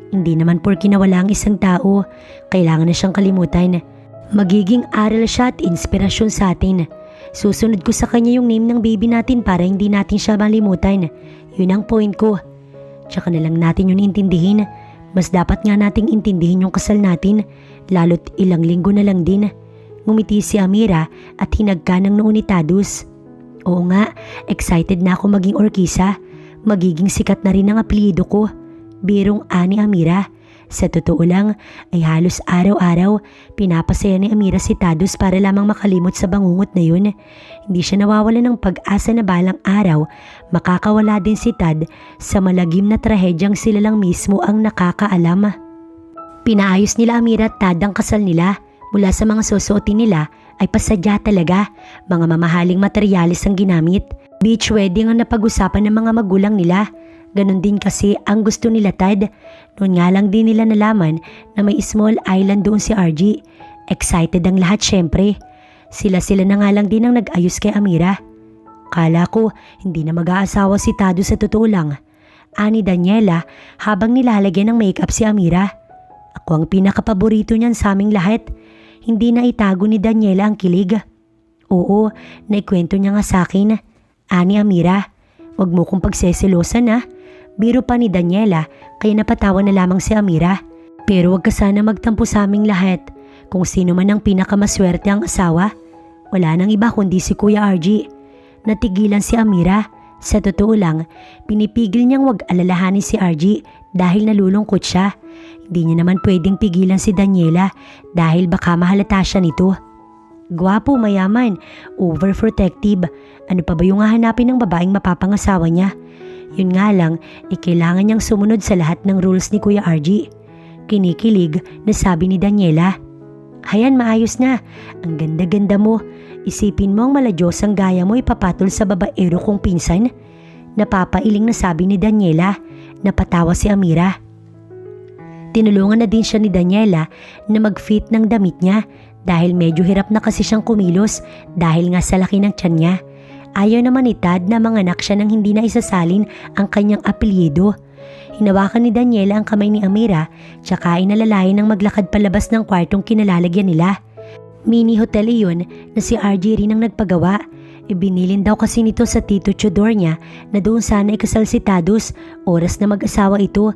Speaker 1: Hindi naman porke nawala ang isang tao, kailangan na siyang kalimutan. Magiging aral siya at inspirasyon sa atin. Susunod ko sa kanya yung name ng baby natin para hindi natin siya malimutan. Yun ang point ko. Tsaka na lang natin yun intindihin. Mas dapat nga nating intindihin yung kasal natin, lalo't ilang linggo na lang din. Ngumiti si Amira at hinagka ng noo ni Tadus. Oo nga, excited na ako maging orkisa. Magiging sikat na rin ang apelyido ko. Birong ani Amira. Sa totoo lang ay halos araw-araw pinapasaya ni Amira si Tadus para lamang makalimot sa bangungot na yun. Hindi siya nawawala ng pag-asa na balang araw makakawala din si Tad sa malagim na trahedyang sila lang mismo ang nakakaalam. Pinaayos nila Amira at Tad ang kasal nila. Mula sa mga susuotin nila ay pasadya talaga. Mga mamahaling materyales ang ginamit. Beach wedding ang napag-usapan ng mga magulang nila. Ganon din kasi ang gusto nila Tad. Noon nga lang din nila nalaman na may small island doon si RG. Excited ang lahat syempre. Sila na nga lang din ang nag-ayos kay Amira. Kala ko hindi na mag-aasawa si Tado sa totoo lang. Ani Daniela habang nilalagyan ng makeup si Amira. Ako ang pinakapaborito niyan sa aming lahat. Hindi na itago ni Daniela ang kilig. Oo, naikwento niya nga sa akin. Ani Amira, wag mo kong pagseselosan ha. Biro pa ni Daniela kaya napatawa na lamang si Amira. Pero wag ka sana magtampo sa aming lahat. Kung sino man ang pinakamaswerte ang asawa, wala nang iba kundi si Kuya RG. Natigilan si Amira. Sa totoo lang, pinipigil niyang wag alalahanin si RG dahil nalulungkot siya. Hindi niya naman pwedeng pigilan si Daniela dahil baka mahalata siya nito. Gwapo, mayaman, overprotective. Ano pa ba yung hahanapin ng babaeng mapapangasawa niya? Yun nga lang, kailangan niyang sumunod sa lahat ng rules ni Kuya RG. Kinikilig na sabi ni Daniela. Hayan, maayos na. Ang ganda-ganda mo. Isipin mo ang maladyosang gaya mo ipapatol sa babaero kong pinsan. Napapailing na sabi ni Daniela. Napatawa si Amira. Tinulungan na din siya ni Daniela na mag-fit ng damit niya dahil medyo hirap na kasi siyang kumilos dahil nga sa laki ng tiyan niya. Ayaw naman ni Tad na manganak siya nang hindi na isasalin ang kanyang apelyido. Hinawakan ni Daniela ang kamay ni Amira tsaka inalalayan ng maglakad palabas ng kwartong kinalalagyan nila. Mini hotel iyon na si RG rin ang nagpagawa. Ibinilin daw kasi nito sa Tito Chodor niya na doon sana ikasal si Tadus. Oras na mag-asawa ito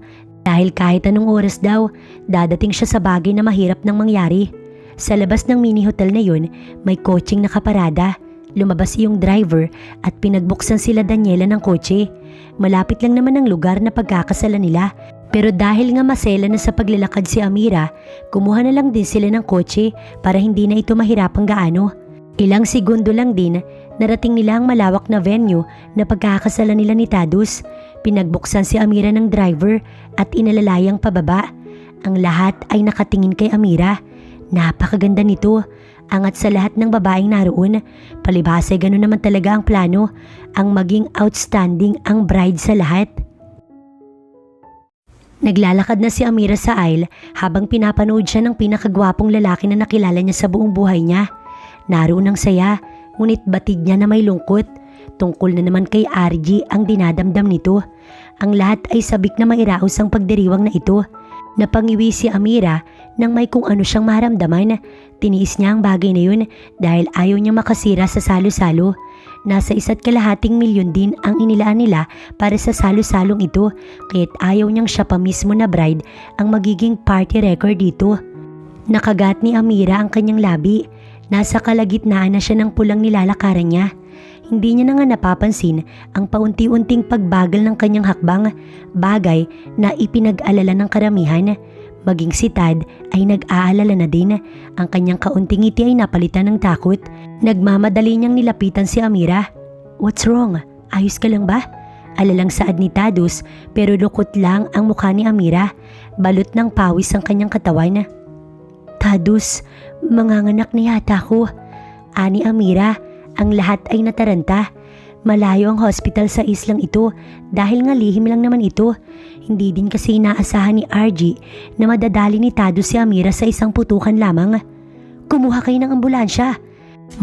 Speaker 1: dahil kahit anong oras daw dadating siya sa bagay na mahirap nang mangyari. Sa labas ng mini hotel na yun may coaching nakaparada. Lumabas yung driver at pinagbuksan sila Daniela ng kotse. Malapit lang naman ang lugar na pagkakasalan nila. Pero dahil nga masela na sa paglalakad si Amira, kumuha na lang din sila ng kotse para hindi na ito mahirapang gaano. Ilang segundo lang din, narating nila ang malawak na venue na pagkakasalan nila ni Tadus. Pinagbuksan si Amira ng driver at inalalayang pababa. Ang lahat ay nakatingin kay Amira. Napakaganda nito. Angat sa lahat ng babaeng naroon. Palibhasa gano'n naman talaga ang plano. Ang maging outstanding ang bride sa lahat. Naglalakad na si Amira sa aisle habang pinapanood siya ng pinakagwapong lalaki na nakilala niya sa buong buhay niya. Naroon ang saya, ngunit batid niya na may lungkot. Tungkol na naman kay RG ang dinadamdam nito. Ang lahat ay sabik na mairaos ang pagdiriwang na ito. Napangiwi si Amira nang may kung ano siyang maramdaman. Tiniis niya ang bagay na yun dahil ayaw niyang makasira sa salo-salo. Nasa 1.2 milyon din ang inilaan nila para sa salo-salong ito, kaya't ayaw niyang siya pa mismo na bride ang magiging party record dito. Nakagat ni Amira ang kanyang labi. Nasa kalagitnaan na siya ng pulang nilalakaran niya. Hindi niya na nga napapansin ang paunti-unting pagbagal ng kanyang hakbang, bagay na ipinag-alala ng karamihan. Maging si Tad ay nag-aalala na din. Ang kanyang kaunting ngiti ay napalitan ng takot. Nagmamadali niyang nilapitan si Amira. "What's wrong? Ayos ka lang ba?" Alalang saad ni Tadus, pero lukot lang ang mukha ni Amira. Balot ng pawis ang kanyang katawan. "Tadus, manganganak na yata ako." Ani Amira, ang lahat ay nataranta. Malayo ang hospital sa islang ito dahil nga lihim lang naman ito. Hindi din kasi inaasahan ni RG na madadali ni Tadus si Amira sa isang putukan lamang. "Kumuha kayo ng ambulansya."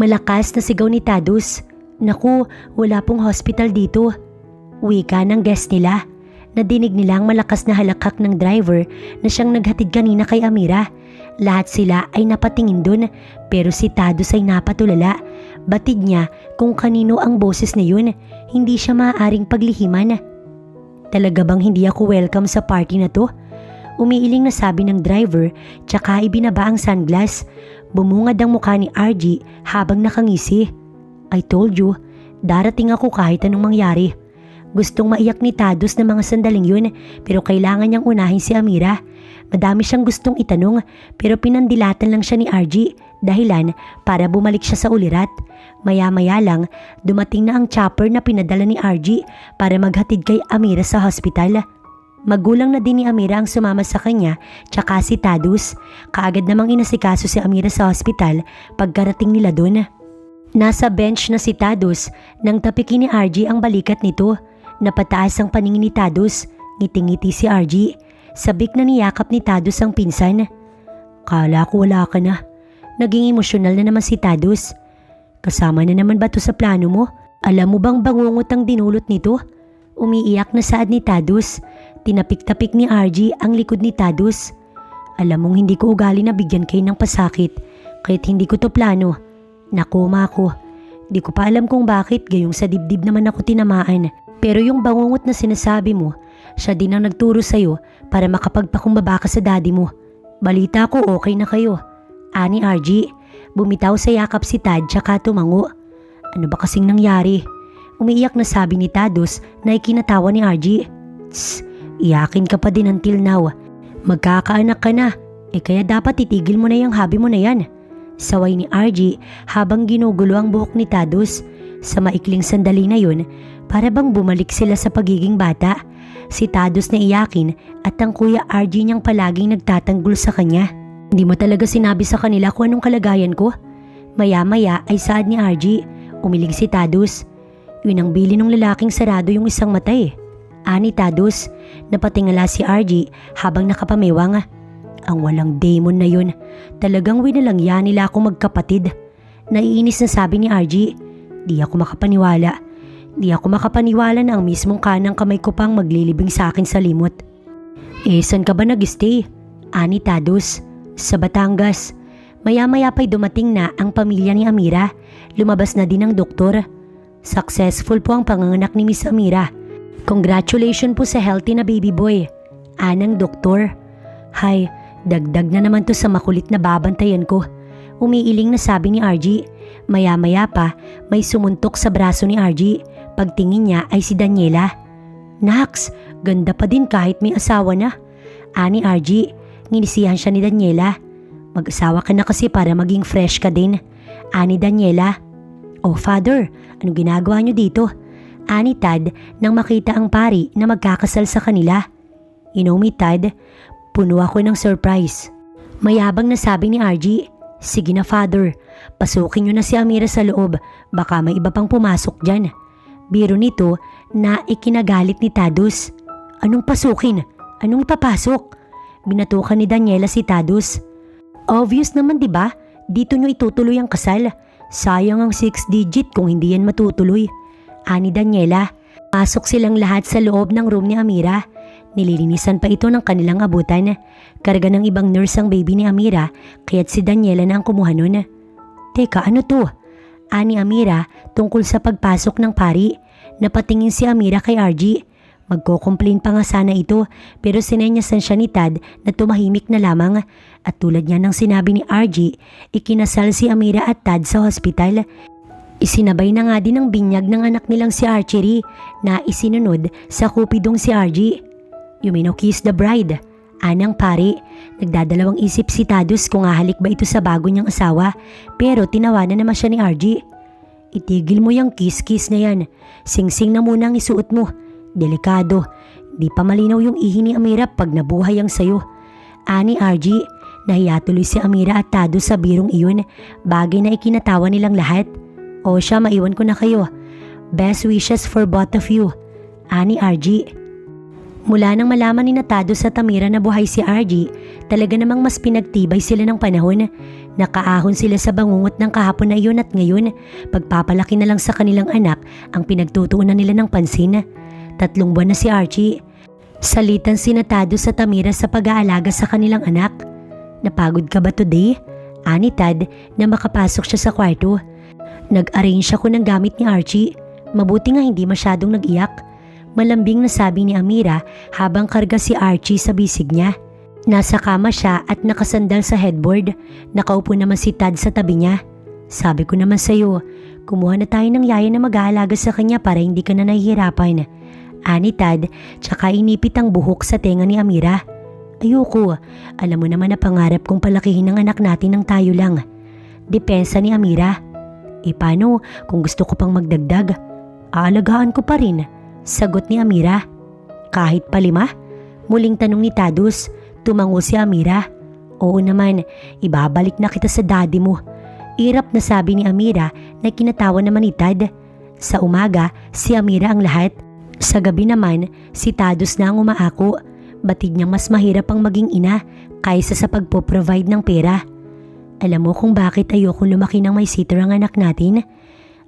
Speaker 1: Malakas na sigaw ni Tadus. "Naku, wala pong hospital dito." Wika ng guest nila. Nadinig nilang malakas na halakak ng driver na siyang naghatid kanina kay Amira. Lahat sila ay napatingin dun, pero si Tadus ay napatulala. Batid niya kung kanino ang boses na yun. Hindi siya maaaring paglihiman. "Talaga bang hindi ako welcome sa party na to?" Umiiling na sabi ng driver, tsaka ibinaba ang sunglass. Bumungad ang mukha ni RG habang nakangisi. "I told you, darating ako kahit anong mangyari." Gustong maiyak ni Tadus na mga sandaling yun, pero kailangan niyang unahin si Amira. Madami siyang gustong itanong, pero pinandilatan lang siya ni RG, dahilan para bumalik siya sa ulirat. Maya-maya lang, dumating na ang chopper na pinadala ni RG para maghatid kay Amira sa hospital. Magulang na din ni Amira ang sumama sa kanya, tsaka si Tadus. Kaagad namang inasikaso si Amira sa hospital pagkarating nila doon. Nasa bench na si Tadus nang tapikin ni RG ang balikat nito. Napataas ang paningin ni Tadus. Ngiting-ngiti si RG. Sabik na niyakap ni Tadus ang pinsan. "Kala ko wala ka na." Naging emosyonal na naman si Tadus. "Kasama na naman ba to sa plano mo? Alam mo bang bangungot ang dinulot nito?" Umiiyak na saad ni Tadus. Tinapik-tapik ni RG ang likod ni Tadus. "Alam mong hindi ko ugali na bigyan kayo ng pasakit, kahit hindi ko to plano. Nakoma ako. Di ko pa alam kung bakit, gayong sa dibdib naman ako tinamaan. Pero yung bangungot na sinasabi mo, siya din ang nagturo sa'yo para makapagpakumbaba ka sa daddy mo. Balita ko okay na kayo." Ani RG. Bumitaw sa yakap si Tad tsaka tumango. "Ano ba kasing nangyari?" Umiiyak na sabi ni Tadus na ikinatawa ni RG. "Tss, iyakin ka pa din until now. Magkakaanak ka na, kaya dapat itigil mo na yung hobby mo na yan." Saway ni RG habang ginugulo ang buhok ni Tadus. Sa maikling sandali na yun, para bang bumalik sila sa pagiging bata. Si Tadus na iyakin at ang kuya RG niyang palaging nagtatanggol sa kanya. "Hindi mo talaga sinabi sa kanila kung anong kalagayan ko?" Maya-maya ay saad ni RG. Umiling si Tadus. "Yun ang bili ng lalaking sarado yung isang mata eh." Ani Tadus. Napatingala si RG habang nakapamewang. "Ang walang demon na yun. Talagang winalangya nila ako magkapatid." Naiinis na sabi ni RG. Di ako makapaniwala na ang mismong kanang kamay ko pang maglilibing sa akin sa limot." Saan ka ba nag-stay?" Ani Tadus. "Sa Batangas." Maya-maya pa'y dumating na ang pamilya ni Amira. Lumabas na din ang doktor. "Successful po ang panganganak ni Miss Amira. Congratulations po sa healthy na baby boy." Anang doktor. "Hay, dagdag na naman to sa makulit na babantayan ko." Umiiling na sabi ni RG. Maya-maya pa, may sumuntok sa braso ni RG. Pagtingin niya ay si Daniela. "Nax, ganda pa din kahit may asawa na." Ani RG. Nginisihan siya ni Daniela. "Mag-asawa ka na kasi para maging fresh ka din." Ani Daniela. "Oh father, anong ginagawa niyo dito?" Ani Tad nang makita ang pari na magkakasal sa kanila. "You know me Tad, puno ako ng surprise." Mayabang na sabi ni RG. "Sige na father, pasukin niyo na si Amira sa loob, baka may iba pang pumasok dyan." Biro nito na ikinagalit ni Tadus. "Anong pasukin? Anong papasok?" Binatukan ni Daniela si Tadus. "Obvious naman 'di ba? Dito niyo itutuloy ang kasal. Sayang ang 6 digit kung hindi yan matutuloy." Ani Daniela. Pasok silang lahat sa loob ng room ni Amira. Nililinisan pa ito ng kanilang abutan. Karga ng ibang nurse ang baby ni Amira, kaya't si Daniela na ang kumuha nun. "Teka, ano to?" Ani Amira tungkol sa pagpasok ng pari. Napatingin si Amira kay RG. Magko-complain pa nga sana ito, pero sinenyasan siya ni Tad na tumahimik na lamang. At tulad niya ng sinabi ni RG, ikinasal si Amira at Tad sa hospital. Isinabay na nga din ang binyag ng anak nilang si Archery na isinunod sa kupidong si RG. You may now kiss the bride. Anang pare, nagdadalawang isip si Tadus kung hahalik ba ito sa bago niyang asawa, pero tinawanan naman siya ni RG. Itigil mo yung kiss-kiss na yan. Sing-sing na muna ang isuot mo. Delikado. Di pa malinaw yung ihi ni Amira pag nabuhay ang sayo. Ani RG, nahiya tuloy si Amira at Tadus sa birong iyon, bagay na ikinatawa nilang lahat. O siya, maiwan ko na kayo. Best wishes for both of you. Ani RG. Mula nang malaman ni Tadus at Amira na buhay si RG, talaga namang mas pinagtibay sila ng panahon. Nakaahon sila sa bangungot ng kahapon na iyon at ngayon, pagpapalaki na lang sa kanilang anak ang pinagtutuunan nila ng pansin. 3 buwan na si Archie. Salitan si Tadus at Amira sa pag-aalaga sa kanilang anak. Napagod ka ba today? Ani Tad na makapasok siya sa kwarto. Nag-arrange ako ng gamit ni Archie. Mabuti nga hindi masyadong nag-iyak. Malambing na sabi ni Amira habang karga si Archie sa bisig niya. Nasa kama siya at nakasandal sa headboard. Nakaupo naman si Tad sa tabi niya. Sabi ko naman sa'yo, kumuha na tayo ng yaya na mag-aalaga sa kanya para hindi ka na nahihirapan. Ani Tad, tsaka inipit ang buhok sa tenga ni Amira. Ayoko, alam mo naman na pangarap kong palakihin ang anak natin ng tayo lang. Depensa ni Amira. Paano kung gusto ko pang magdagdag? Aalagaan ko pa rin. Sagot ni Amira. Kahit pa 5? Muling tanong ni Tadus. Tumango si Amira. Oo naman, ibabalik na kita sa daddy mo. Irap na sabi ni Amira na kinatawa naman ni Tad. Sa umaga, si Amira ang lahat. Sa gabi naman, si Tadus na ang umaako. Batid niyang mas mahirap ang maging ina kaysa sa pagpo-provide ng pera. Alam mo kung bakit ayokong lumaki ng may sitter ang anak natin?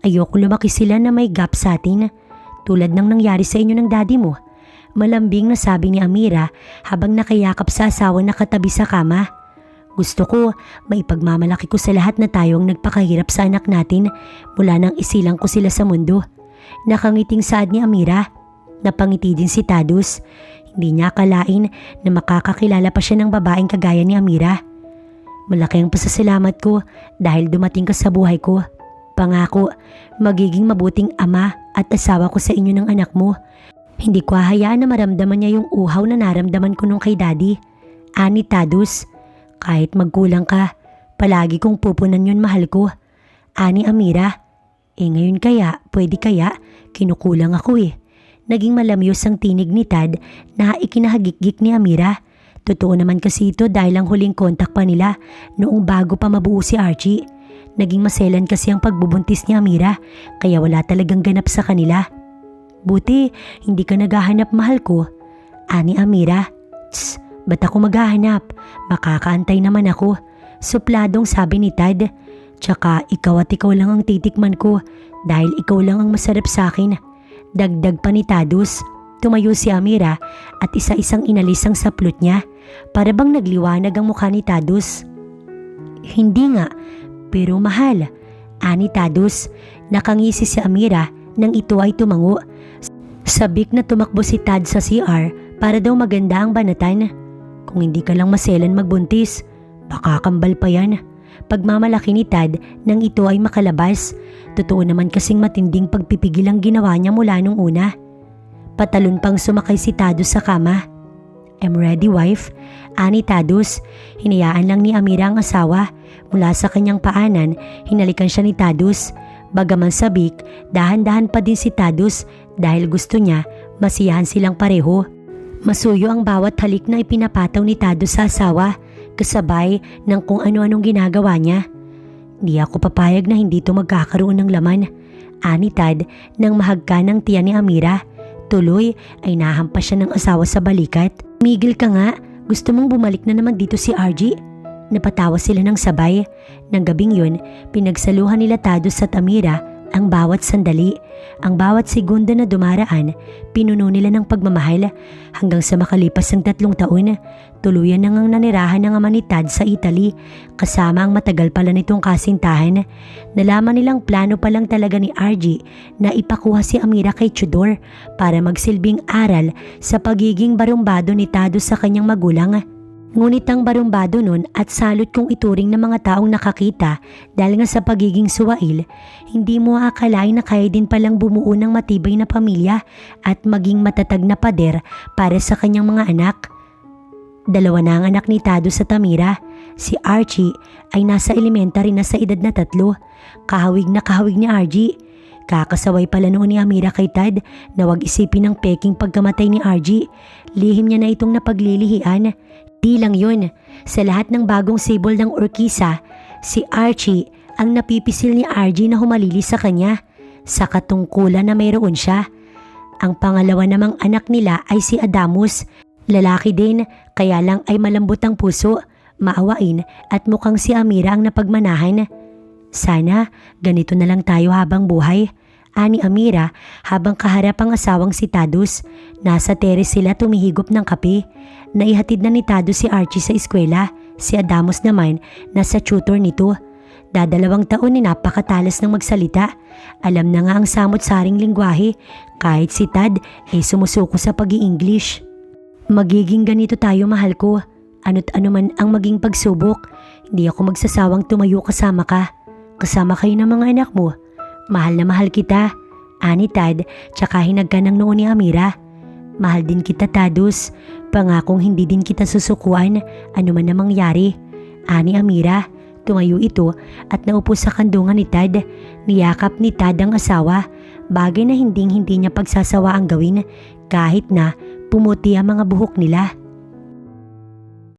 Speaker 1: Ayokong lumaki sila na may gap sa atin. Tulad ng nangyari sa inyo ng daddy mo. Malambing na sabi ni Amira habang nakayakap sa asawa na katabi sa kama. Gusto ko, maipagmamalaki ko sa lahat na tayo ang nagpakahirap sa anak natin mula nang isilang ko sila sa mundo. Nakangiting saad ni Amira. Napangiti din si Tadus. Hindi niya akalain na makakakilala pa siya ng babaeng kagaya ni Amira. Malaki ang pasasalamat ko dahil dumating ka sa buhay ko. Pangako, magiging mabuting ama at asawa ko sa inyo ng anak mo. Hindi ko hahayaan na maramdaman niya yung uhaw na naramdaman ko nung kay daddy. Ani Tadus, kahit magkulang ka, palagi kong pupunan yun, mahal ko. Ani Amira, ngayon kaya, pwede kaya, kinukulang ako eh. Naging malamyos ang tinig ni Tad na ikinahagikgik ni Amira. Totoo naman kasi ito dahil ang huling kontak pa nila noong bago pa mabuo si Archie. Naging maselan kasi ang pagbubuntis ni Amira kaya wala talagang ganap sa kanila. Buti, hindi ka naghahanap, mahal ko. Ani Amira. Tss, ba't ako maghahanap? Makakaantay naman ako. Supladong sabi ni Tad. Tsaka ikaw at ikaw lang ang titikman ko dahil ikaw lang ang masarap sa akin. Dagdag pa ni Tadus. Tumayo si Amira at isa-isang inalis ang saplot niya. Para bang nagliwanag ang mukha ni Tadus. Hindi nga, pero mahal. Ani Tadus. Nakangisi si Amira nang ito ay tumango. Sabik na tumakbo si Tad sa CR para daw maganda ang banatan. Kung hindi ka lang maselan magbuntis, baka kambal pa yan. Pagmamalaki ni Tad nang ito ay makalabas. Totoo naman kasing matinding pagpipigil ang ginawa niya mula nung una. Patalon pang sumakay si Tadus sa kama. I'm ready, wife. Ani Tadus. Hinayaan lang ni Amira ang asawa. Mula sa kanyang paanan, hinalikan siya ni Tadus. Bagaman sabik, dahan-dahan pa din si Tadus dahil gusto niya masiyahan silang pareho. Masuyo ang bawat halik na ipinapataw ni Tadus sa asawa, kasabay ng kung ano-anong ginagawa niya. Di ako papayag na hindi ito magkakaroon ng laman. Ani Tad nang mahagka ng tiyan ni Amira. Tuloy ay nahampas siya ng asawa sa balikat. Migil ka nga, gusto mong bumalik na naman dito si RG? Napatawa sila ng sabay. Nang gabing yun, pinagsaluhan nila Tadus at Amira ang bawat sandali. Ang bawat segundo na dumaraan, pinuno nila ng pagmamahal hanggang sa makalipas ng 3 taon. Tuluyan nang ang nanirahan ng ama ni Tad sa Italy kasama ang matagal pala nitong kasintahan. Nalaman nilang plano pa lang talaga ni RG na ipakuha si Amira kay Tudor para magsilbing aral sa pagiging barumbado ni Tadus sa kanyang magulang. Ngunit ang barumbado nun at salot kong ituring ng mga taong nakakita dahil nga sa pagiging suwail, hindi mo aakalain na kaya din palang bumuo ng matibay na pamilya at maging matatag na pader para sa kanyang mga anak. 2 na ang anak ni Tado sa Tamira. Si Archie ay nasa elementary na sa edad na 3. Kahawig na kahawig ni Archie. Kakasaway pala noon ni Amira kay Tad na wag isipin ng peking pagkamatay ni Archie. Lihim niya na itong napaglilihian. Di lang yun, sa lahat ng bagong sibol ng orkisa, si Archie ang napipisil ni Archie na humalili sa kanya sa katungkulan na mayroon siya. Ang pangalawa namang anak nila ay si Adamus. Lalaki din, kaya lang ay malambot ang puso, maawain at mukhang si Amira ang napagmanahan. Sana ganito na lang tayo habang buhay, ani Amira habang kaharap ang asawang si Tados. Nasa teres sila tumihigop ng kape. Naihatid na ni Tados si Archie sa eskwela. Si Adamus naman nasa tutor nito. 2 taon ni napakatalas ng magsalita. Alam na nga ang samot-saring lingwahe. Kahit si Tad ay sumusuko sa pag-i-English. Magiging ganito tayo, mahal ko. Ano't ano man ang maging pagsubok, hindi ako magsasawang tumayo kasama ka. Kasama kayo ng mga anak mo. Mahal na mahal kita, ani Tad, tsaka hinag ka ng noon ni Amira. Mahal din kita, Tados. Pangakong hindi din kita susukuan, ano man na mangyari. Ani Amira, tumayo ito at naupo sa kandungan ni Tad. Niyakap ni Tad ang asawa, bagay na hindi niya pagsasawa ang gawin kahit na pumuti ang mga buhok nila.